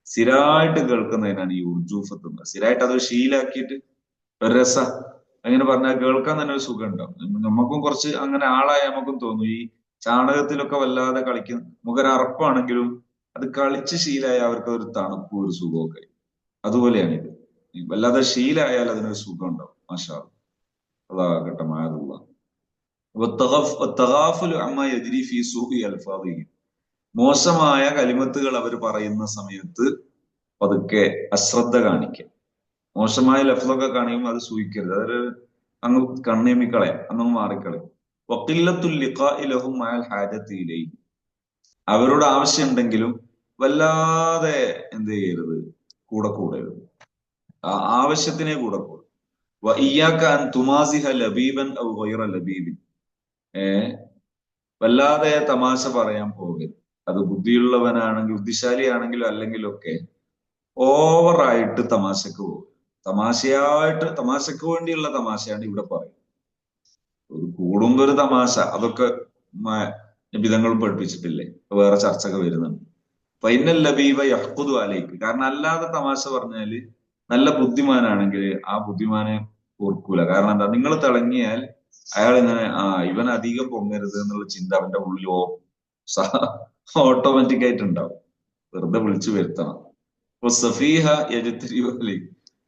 A: സ്ഥിരമായിട്ട് കേൾക്കുന്നതിനാണ് ഈ ഉർജൂഫത്ത് എന്ന്. സ്ഥിരമായിട്ട് അത് ശീലാക്കിയിട്ട് ഒരു രസ അങ്ങനെ പറഞ്ഞാൽ കേൾക്കാൻ തന്നെ ഒരു സുഖം ഉണ്ടാവും. നമുക്കും കുറച്ച് അങ്ങനെ ആളായ നമുക്കും തോന്നും ഈ ചാണകത്തിലൊക്കെ വല്ലാതെ കളിക്കുന്ന നമുക്കൊരു അറപ്പാണെങ്കിലും അത് കളിച്ച് ശീലമായ അവർക്ക് ഒരു തണുപ്പും ഒരു സുഖമൊക്കെ. അതുപോലെയാണ് ഇത്. വല്ലാതെ ശീലമായാൽ അതിനൊരു സുഖം ഉണ്ടാവും. മാഷാ അല്ലാഹ് ആകട്ടെ മാഅദുള്ള. വത്തഗാഫുലു അമ്മാ യജ്രി ഫീ സൂഇ അൽഫാദിഹി. മോശമായ കലിമത്തുകൾ അവർ പറയുന്ന സമയത്ത് പതുക്കെ അശ്രദ്ധ കാണിക്കുക. മോശമായ ലഫ്ലൊക്കെ കാണിക്കുമ്പോൾ അത് സൂഹിക്കരുത്. അതൊരു അങ്ങ് കണ്ണിയമ്മിക്കളയാം, അന്നങ്ങ് മാറിക്കളയും. വഖില്ലത്തുൽ ലിഖാഇ ലഹും മഅൽ ഹാജത്തി ഇലൈഹി. അവരോട് ആവശ്യമുണ്ടെങ്കിലും വല്ലാതെ എന്ത് ചെയ്യരുത്, കൂടെ കൂടരുത്. ആവശ്യത്തിനെ കൂടെ കൂടും. വഇയ്യാക അൻ തുമാസിഹ ലബീബൻ ഔ ഗൈറ ലബീബിൻ. വല്ലാതെ തമാശ പറയാൻ പോകരുത്. അത് ബുദ്ധിയുള്ളവനാണെങ്കിൽ, ബുദ്ധിശാലിയാണെങ്കിലും അല്ലെങ്കിലൊക്കെ ഓവറായിട്ട് തമാശക്ക് പോകും. തമാശക്ക് വേണ്ടിയുള്ള തമാശയാണ് ഇവിടെ പറയുന്നത്. ഒരു കൂടുമ്പോ ഒരു തമാശ, അതൊക്കെ നിബിധങ്ങൾ പഠിപ്പിച്ചിട്ടില്ലേ? വേറെ ചർച്ചകൾ വരുന്നുണ്ട്. ഫൈനൽ ലബീബ യഹ്ഖുദു അലൈക്ക്. കാരണം അല്ലാതെ തമാശ പറഞ്ഞാല് നല്ല ബുദ്ധിമാനാണെങ്കിൽ ആ ബുദ്ധിമാനെ ഓർക്കൂല. കാരണം എന്താ, നിങ്ങൾ തിളങ്ങിയാൽ അയാൾ ഇങ്ങനെ ഇവൻ അധികം പൊങ്ങരുത് എന്നുള്ള ചിന്ത അവന്റെ ഉള്ളിൽ ഓട്ടോമാറ്റിക് ആയിട്ട് ഉണ്ടാവും. വെറുതെ വിളിച്ചു വരുത്തണം. ഇപ്പൊ സഫീഹ യജ്തരി,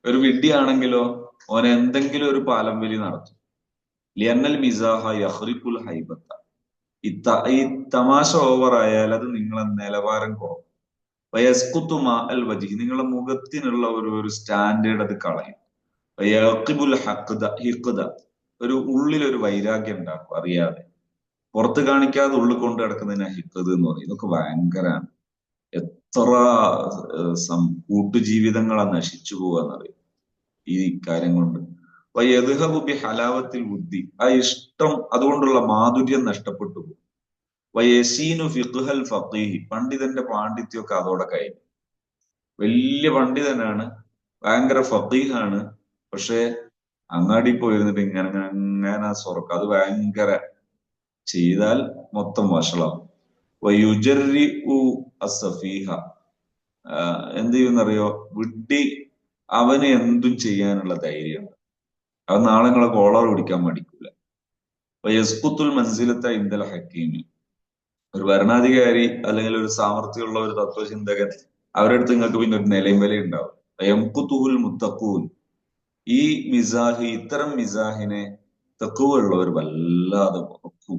A: ഒരു വിഡ്ഢിയാണെങ്കിലോ ഓൻ എന്തെങ്കിലും ഒരു പാലം വലി നടത്തും. ലിയന്നൽ മിസാഹ യഹ്റിഖുൽ ഹൈബത്ത. ഈ തമാശ ഓവർ ആയാൽ അത് നിങ്ങളെ നിലവാരം കുറവും. വയസ്കുത്തു മാ അൽ വജി, നിങ്ങളുടെ മുഖത്തിനുള്ള ഒരു സ്റ്റാൻഡേർഡ് അത് കളയും. വയഖിബുൽ ഹിഖ്ദ, ഒരു ഉള്ളിലൊരു വൈരാഗ്യം ഉണ്ടാക്കും അറിയാതെ. പുറത്ത് കാണിക്കാതെ ഉള്ളിൽ കൊണ്ട് കിടക്കുന്നതിനാ ഹിഖ്ദ് എന്ന് പറയും. ഇതൊക്കെ ഭയങ്കരാണ്. എത്ര കൂട്ടുജീവിതങ്ങളാ നശിച്ചു പോവാന്നറിയും ഈ കാര്യം കൊണ്ട്. വയദ്ഹബു ബി ഹലാവത്തിൽ ബുദ്ധി, ആ ഇഷ്ടം അതുകൊണ്ടുള്ള മാധുര്യം നഷ്ടപ്പെട്ടു പോകും. വയസീനു ഫിഖ്ഹൽ ഫഖീഹ്, പണ്ഡിതന്റെ പാണ്ഡിത്യമൊക്കെ അതോടെ കഴിഞ്ഞു. വലിയ പണ്ഡിതനാണ്, ഭയങ്കര ഫഖീഹാണ്, പക്ഷെ അങ്ങാടി പോയിരുന്നിട്ട് ഇങ്ങനെ സ്വർക്കം, അത് ഭയങ്കര ചെയ്താൽ മൊത്തം വഷളാവും. വയുജറി അസഫീഹ, എന്ത് ചെയ്യുന്നറിയോ, വിഡ്ഢി അവന് എന്തും ചെയ്യാനുള്ള ധൈര്യമുണ്ട്. അത് നാളെ നിങ്ങളെ കോളർ പിടിക്കാൻ മടിക്കൂല. യസ്കുത്തുൽ മൻസിലത്ത ഇന്ദൽ ഹക്കീമി, ഒരു ഭരണാധികാരി അല്ലെങ്കിൽ ഒരു സാമർഥ്യമുള്ള ഒരു തത്വചിന്തകൻ, അവരുടെ അടുത്ത് നിങ്ങൾക്ക് പിന്നെ ഒരു നിലയും വില ഉണ്ടാവും. യംകുതുൽ മുത്തഖൂൻ, ഈ മിസാഹ്, ഇത്തരം മിസാഹിനെ തഖ്വയുള്ളവർ വല്ലാതെ ഉറക്കും.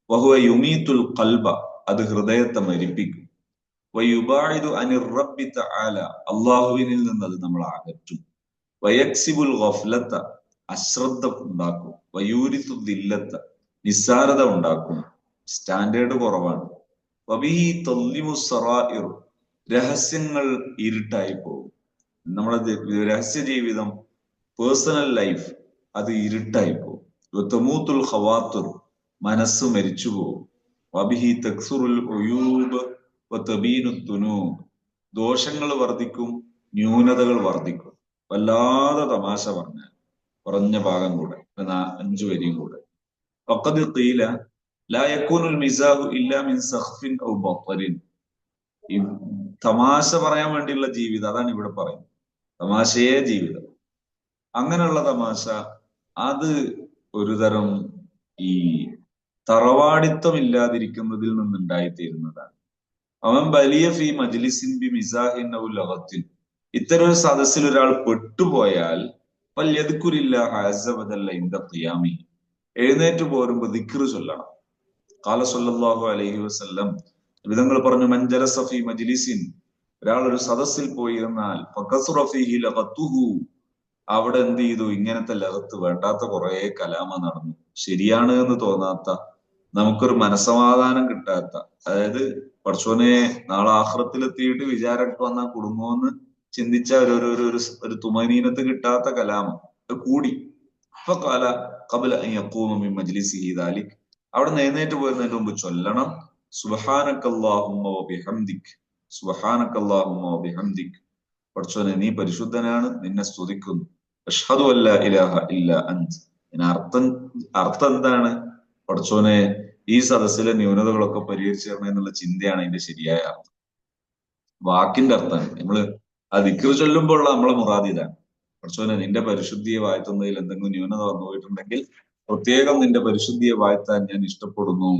A: വഹുവ യുമീത്തുൽ ഖൽബ, അത് ഹൃദയത്തെ മരിപ്പിക്കും. വയുബാഇദു അനിർ റബ്ബി തആല, അല്ലാഹുവിനിൽ നിന്ന് അത് നമ്മൾ അകറ്റും. വയക്സിബുൽ ഗഫ്ലത, അശ്രദ്ധ ഉണ്ടാക്കും. വയൂരിത്തു ദില്ലത്ത, നിസ്സാരത ഉണ്ടാക്കും. സ്റ്റാൻഡേർഡ് കുറവാണ്. വബിഹി തള്ളിമു സറായിർ, രഹസ്യങ്ങൾ ഇരുട്ടായി പോകും. നമ്മുടെ രഹസ്യ ജീവിതം, പേഴ്സണൽ ലൈഫ്, അത് ഇരുട്ടായി പോകും. തമൂത്തുൽ ഖവാത്തിർ, മനസ്സ് മരിച്ചു പോകും. വബിഹി തക്സുറുൽ ഉയൂബ് വതബീനു ദുനൂബ്, ദോഷങ്ങൾ വർദ്ധിക്കും, ന്യൂനതകൾ വർദ്ധിക്കും. വല്ലാതെ തമാശ പറഞ്ഞാൽ കുറഞ്ഞ ഭാഗം കൂടെ 5 വരിയും കൂടെ. ഫഖദ് ഖീല ലാ യകൂനുൽ മിസാഹു ഇല്ലാ മിൻ സഖ്ഫിൻ ഔ ബത്തരിൻ. ഈ തമാശ പറയാൻ വേണ്ടിയുള്ള ജീവിതം, അതാണ് ഇവിടെ പറയുന്നത്. തമാശയെ ജീവിതം. അങ്ങനെയുള്ള തമാശ അത് ഒരു തരം ഈ തറവാടിത്തം ഇല്ലാതിരിക്കുന്നതിൽ നിന്നുണ്ടായിത്തീരുന്നതാണ്. അവൻ വലിയ ഫി മജ്ലിസിൻ ബി മിസാഹിൻ ഔ ലഗത്തിൻ, ഇത്തരം ഒരു സദസ്സിൽ ഒരാൾ പെട്ടുപോയാൽ ഫല്യദ്കുരില്ലാഹ അസ്സ വജല്ല ഇൻദ ഖിയാമി, എഴുന്നേറ്റ് പോരുമ്പോ ദിക്ർ ചൊല്ലണം. ഖാല സ്വല്ലല്ലാഹു അലൈഹി വസല്ലം, വിധങ്ങൾ പറഞ്ഞു, മൻ ജലസ ഫി മജ്ലിസിൻ, ഒരാൾ ഒരു സദസ്സിൽ പോയിരുന്നാൽ ഫകസുറ ഫീഹി ലഗത്തുഹു, അവിടെ എന്ത് ചെയ്തു, ഇങ്ങനത്തെ ലഗത്ത്, വേണ്ടാത്ത കുറെ കലാമ നടന്നു, ശരിയാണ് എന്ന് തോന്നാത്ത, നമുക്കൊരു മനസമാധാനം കിട്ടാത്ത, അതായത് പടച്ചോനെ നാളെ ആഖിറത്തിലെത്തിയിട്ട് വിചാരമൊക്കെ വന്നാൽ കുടുംബമെന്ന് ചിന്തിച്ച ഒരു തുമനീനത്ത് കിട്ടാത്ത കലാമം കൂടി. ഫഖാല ഖബ്ല അൻ യഖൂമ മിൻ മജ്ലിസിഹി ദാലിക്, അവിടെ നിന്ന് എഴുന്നേറ്റ് പോയിരുന്നതിന് മുമ്പ് ചൊല്ലണം സുബ്ഹാനക്കല്ലാഹുമ്മ വബിഹംദിക്, സുബ്ഹാനക്കല്ലാഹുമ്മ വബിഹംദിക്, പടച്ചോനെ നീ പരിശുദ്ധനാണ്, നിന്നെ സ്തുതിക്കുന്നു. അഷ്ഹദു അല്ലാ ഇലാഹ ഇല്ല അൻത്, അർത്ഥം എന്താണ്? പടച്ചോനെ ഈ സദസ്സിലെ ന്യൂനതകളൊക്കെ പരിഹരിച്ചു തരണം എന്നുള്ള ചിന്തയാണ് അതിന്റെ ശരിയായ അർത്ഥം. വാക്കിന്റെ അർത്ഥമാണ് നമ്മള് ആ ദിക്ർ ചൊല്ലുമ്പോഴുള്ള നമ്മളെ മുറാദ് ഇതാണ്. കുറച്ചോനെ നിന്റെ പരിശുദ്ധിയെ വാഴ്ത്തുന്നതിൽ എന്തെങ്കിലും ന്യൂനത വന്നു പോയിട്ടുണ്ടെങ്കിൽ പ്രത്യേകം നിന്റെ പരിശുദ്ധിയെ വാഴ്ത്താൻ ഞാൻ ഇഷ്ടപ്പെടുന്നു.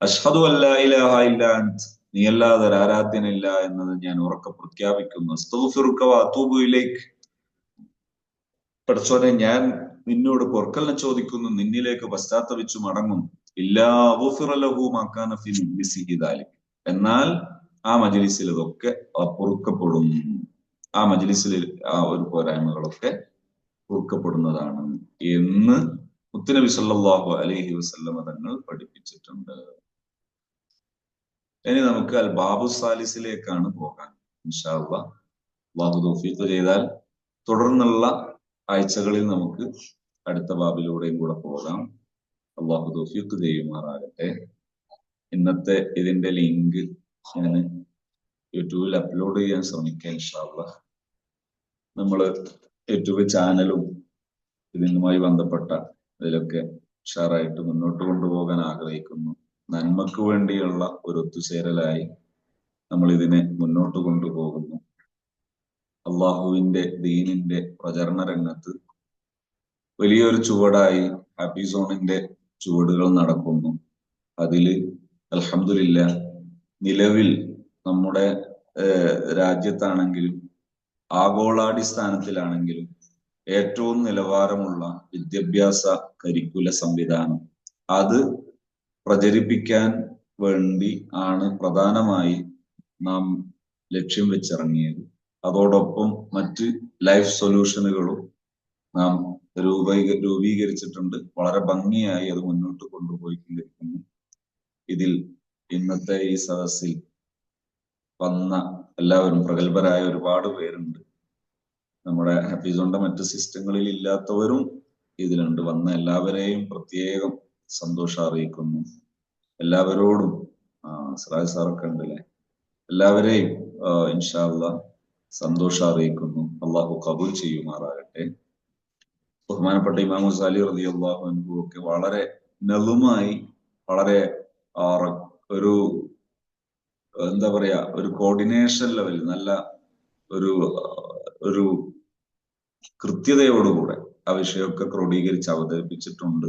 A: അഷ്ഹദു അല്ലാ ഇലാഹ ഇല്ലാ അൻത്, നീയല്ലാതെ ഒരു ആരാധ്യനില്ല എന്നത് ഞാൻ ഉറക്കെ പ്രഖ്യാപിക്കുന്നു. അസ്തഗ്ഫിറുക വഅതൂബു ഇലൈക്, പഠിച്ചോനെ ഞാൻ നിന്നോട് പൊറുക്കലിനെ ചോദിക്കുന്നു, നിന്നിലേക്ക് പശ്ചാത്തപിച്ചു മടങ്ങും. ഇല്ലാ ഗുഫിറ ലഹു മാ കാന ഫീ മജ്ലിസിഹി ദാലിക്, എന്നാൽ ആ മജ്ലിസിൽ ഇതൊക്കെ പൊറുക്കപ്പെടും. ആ മജ്ലിസിൽ ആ ഒരു പോരായ്മകളൊക്കെ പൊറുക്കപ്പെടുന്നതാണ് എന്ന് മുത്തുനബി സല്ലല്ലാഹു അലൈഹി വസല്ലമ തങ്ങൾ പഠിപ്പിച്ചിട്ടുണ്ട്. ഇനി നമുക്ക് അൽ ബാബു സാലിസിലേക്കാണ് പോകാൻ. ഇൻഷാ അല്ലാഹ് അല്ലാഹു തൗഫീഖ് ചെയ്താൽ തുടർന്നുള്ള ആഴ്ചകളിൽ നമുക്ക് അടുത്ത ബാബിലൂടെയും കൂടെ പോകാം. അല്ലാഹു തൗഫീഖ് ചെയ്യുമാറാകട്ടെ. ഇന്നത്തെ ഇതിന്റെ ലിങ്ക് ഞാൻ യൂട്യൂബിൽ അപ്ലോഡ് ചെയ്യാൻ ശ്രമിക്കാം ഇൻഷാ അല്ലാഹ്. നമ്മള് യൂട്യൂബ് ചാനലും ഇതിനുമായി ബന്ധപ്പെട്ട ഇതിലൊക്കെ ഉഷാറായിട്ട് മുന്നോട്ട് കൊണ്ടുപോകാൻ ആഗ്രഹിക്കുന്നു. നന്മക്ക് വേണ്ടിയുള്ള ഒരു ഒത്തുചേരലായി നമ്മൾ ഇതിനെ മുന്നോട്ട് കൊണ്ടുപോകുന്നു. അള്ളാഹുവിന്റെ ദീനിന്റെ പ്രചരണ രംഗത്ത് വലിയൊരു ചുവടായി ഹാഫിസോണിന്റെ ചുവടുകൾ നടക്കുന്നു. അതില് അൽഹംദുലില്ലാ നിലവിൽ നമ്മുടെ രാജ്യത്താണെങ്കിലും ആഗോളാടിസ്ഥാനത്തിലാണെങ്കിലും ഏറ്റവും നിലവാരമുള്ള വിദ്യാഭ്യാസ കരിക്കുല സംവിധാനം അത് പ്രചരിപ്പിക്കാൻ വേണ്ടി ആണ് പ്രധാനമായി നാം ലക്ഷ്യം വെച്ചിറങ്ങിയത്. അതോടൊപ്പം മറ്റ് ലൈഫ് സൊല്യൂഷനുകളും നാം രൂപീകരിച്ചിട്ടുണ്ട്. വളരെ ഭംഗിയായി അത് മുന്നോട്ട് കൊണ്ടുപോയിക്കൊണ്ടിരിക്കുന്നു. ഇതിൽ ഇന്നത്തെ ഈ സദസ്സിൽ വന്ന എല്ലാവരും പ്രഗത്ഭരായ ഒരുപാട് പേരുണ്ട്. നമ്മുടെ ഹാഫിസോണിന്റെ മറ്റ് സിസ്റ്റങ്ങളിൽ ഇല്ലാത്തവരും ഇതിലുണ്ട്. വന്ന എല്ലാവരെയും പ്രത്യേകം സന്തോഷം അറിയിക്കുന്നു. എല്ലാവരോടും സിറാജ് സാറൊക്കെ ഉണ്ടല്ലേ, എല്ലാവരെയും ഇൻഷാ അല്ലാഹ് സന്തോഷം അറിയിക്കുന്നു. അള്ളാഹു ഖബൂൽ ചെയ്യുമാറാകട്ടെ. ബഹുമാനപ്പെട്ട ഇമാം ഗസാലി റളിയല്ലാഹു അൻഹു ഒക്കെ വളരെ നളുമായി വളരെ ഒരു എന്താ പറയാ ഒരു കോർഡിനേഷൻ ലെവൽ നല്ല ഒരു ഒരു കൃത്യതയോടുകൂടെ ആ വിഷയമൊക്കെ ക്രോഡീകരിച്ച് അവതരിപ്പിച്ചിട്ടുണ്ട്.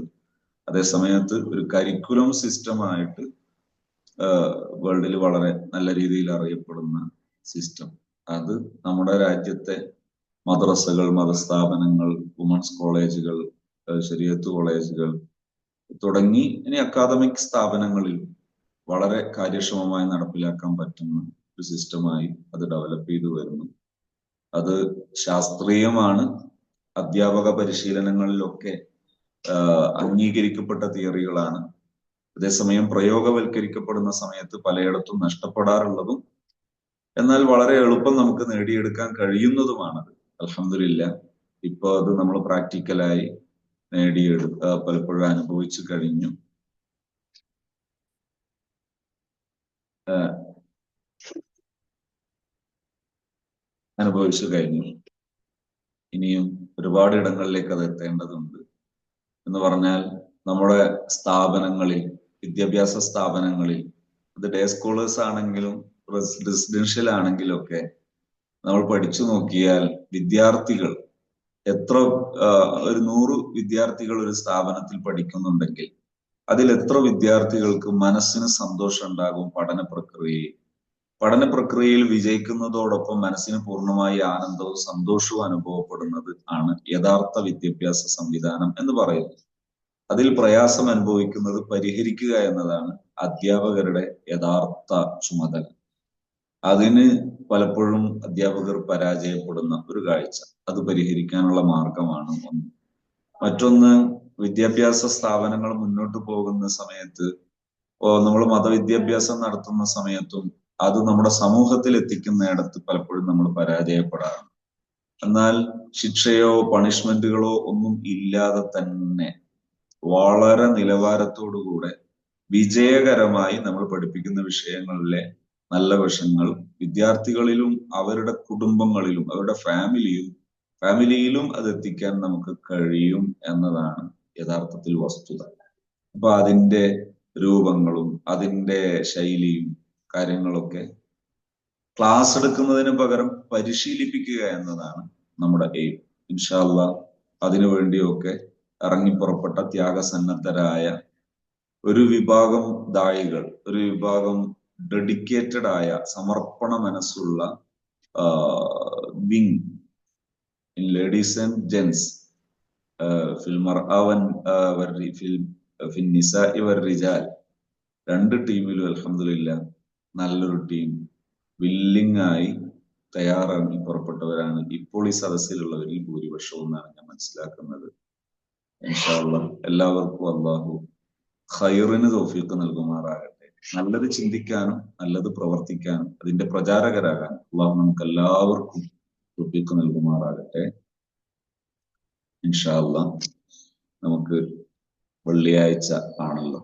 A: അതേ സമയത്ത് ഒരു കരിക്കുലം സിസ്റ്റമായിട്ട് വേൾഡിൽ വളരെ നല്ല രീതിയിൽ അറിയപ്പെടുന്ന സിസ്റ്റം അത് നമ്മുടെ രാജ്യത്തെ മദ്രസകൾ, മതസ്ഥാപനങ്ങൾ, വുമൺസ് കോളേജുകൾ, ശരീഅത്ത് കോളേജുകൾ തുടങ്ങി ഇനി അക്കാദമിക് സ്ഥാപനങ്ങളിൽ വളരെ കാര്യക്ഷമമായി നടപ്പിലാക്കാൻ പറ്റുന്ന ഒരു സിസ്റ്റമായി അത് ഡെവലപ്പ് ചെയ്തു വരുന്നു. അത് ശാസ്ത്രീയമാണ്. അധ്യാപക പരിശീലനങ്ങളിലൊക്കെ അംഗീകരിക്കപ്പെട്ട തിയറികളാണ്. അതേസമയം പ്രയോഗവൽക്കരിക്കപ്പെടുന്ന സമയത്ത് പലയിടത്തും നഷ്ടപ്പെടാറുള്ളതും എന്നാൽ വളരെ എളുപ്പം നമുക്ക് നേടിയെടുക്കാൻ കഴിയുന്നതുമാണത്. അൽഹംദുലില്ലാ ഇപ്പൊ അത് നമ്മൾ പ്രാക്ടിക്കലായി പലപ്പോഴും അനുഭവിച്ചു കഴിഞ്ഞു. ഇനിയും ഒരുപാട് ഇടങ്ങളിലേക്ക് അത് എത്തേണ്ടതുണ്ട്. എന്ന് പറഞ്ഞാൽ നമ്മുടെ സ്ഥാപനങ്ങളിൽ, വിദ്യാഭ്യാസ സ്ഥാപനങ്ങളിൽ, അത് ഡേ സ്കോളേഴ്സ് ആണെങ്കിലും റെസിഡൻഷ്യൽ ആണെങ്കിലും ഒക്കെ നമ്മൾ പഠിച്ചു നോക്കിയാൽ വിദ്യാർത്ഥികൾ ഒരു 100 വിദ്യാർത്ഥികൾ ഒരു സ്ഥാപനത്തിൽ പഠിക്കുന്നുണ്ടെങ്കിൽ അതിൽ എത്ര വിദ്യാർത്ഥികൾക്ക് മനസ്സിന് സന്തോഷം ഉണ്ടാകും? പഠന പ്രക്രിയയിൽ വിജയിക്കുന്നതോടൊപ്പം മനസ്സിന് പൂർണ്ണമായി ആനന്ദവും സന്തോഷവും അനുഭവപ്പെടുന്നത് ആണ് യഥാർത്ഥ വിദ്യാഭ്യാസ സംവിധാനം എന്ന് പറയുന്നത്. അതിൽ പ്രയാസം അനുഭവിക്കുന്നത് പരിഹരിക്കുക എന്നതാണ് അധ്യാപകരുടെ യഥാർത്ഥ ചുമതല. അതിന് പലപ്പോഴും അധ്യാപകർ പരാജയപ്പെടുന്ന ഒരു കാഴ്ച. അത് പരിഹരിക്കാനുള്ള മാർഗമാണ് ഒന്ന്. മറ്റൊന്ന്, വിദ്യാഭ്യാസ സ്ഥാപനങ്ങൾ മുന്നോട്ട് പോകുന്ന സമയത്ത് നമ്മൾ മതവിദ്യാഭ്യാസം നടത്തുന്ന സമയത്തും അത് നമ്മുടെ സമൂഹത്തിൽ എത്തിക്കുന്നിടത്ത് പലപ്പോഴും നമ്മൾ പരാജയപ്പെടാറുണ്ട്. എന്നാൽ ശിക്ഷയോ പണിഷ്മെന്റുകളോ ഒന്നും ഇല്ലാതെ തന്നെ വളരെ നിലവാരത്തോടുകൂടെ വിജയകരമായി നമ്മൾ പഠിപ്പിക്കുന്ന വിഷയങ്ങളിലെ നല്ല വശങ്ങൾ വിദ്യാർത്ഥികളിലും അവരുടെ കുടുംബങ്ങളിലും അവരുടെ ഫാമിലിയിലും അത് എത്തിക്കാൻ നമുക്ക് കഴിയും എന്നതാണ് യഥാർത്ഥത്തിൽ വസ്തുത. അപ്പൊ അതിന്റെ രൂപങ്ങളും അതിന്റെ ശൈലിയും കാര്യങ്ങളൊക്കെ ക്ലാസ് എടുക്കുന്നതിന് പകരം പരിശീലിപ്പിക്കുക എന്നതാണ് നമ്മുടെ എയിം. ഇൻഷാ അല്ലാഹ് അതിനു വേണ്ടിയൊക്കെ ഇറങ്ങിപ്പുറപ്പെട്ട ത്യാഗസന്നദ്ധരായ ഒരു വിഭാഗം ദായികൾ, ഒരു വിഭാഗം ഡെഡിക്കേറ്റഡ് ആയ സമർപ്പണ മനസ്സുള്ള wing in ladies and gents ഫിൽ മർഅ ഫിൽ നിസാഇ വർ-റിജാൽ, രണ്ട് ടീമിലും അൽഹംദുലില്ലാഹ് നല്ലൊരു ടീം വില്ലിംഗ് ആയി തയ്യാറാക്കി പുറപ്പെട്ടവരാണ് ഇപ്പോൾ ഈ സദസ്സിലുള്ളവരിൽ ഭൂരിപക്ഷവും എന്നാണ് ഞാൻ മനസ്സിലാക്കുന്നത്. ഇൻഷാ അല്ലാഹ് എല്ലാവർക്കും അല്ലാഹു ഖൈറിന് തൗഫീഖ് നൽകുമാറാകട്ടെ. നല്ലത് ചിന്തിക്കാനും നല്ലത് പ്രവർത്തിക്കാനും അതിന്റെ പ്രചാരകരാകാൻ അല്ലാഹു നമുക്ക് എല്ലാവർക്കും തൗഫീഖ് നൽകുമാറാകട്ടെ. ഇൻഷാ അല്ലാഹ് നമുക്ക് വെള്ളിയാഴ്ച ആണല്ലോ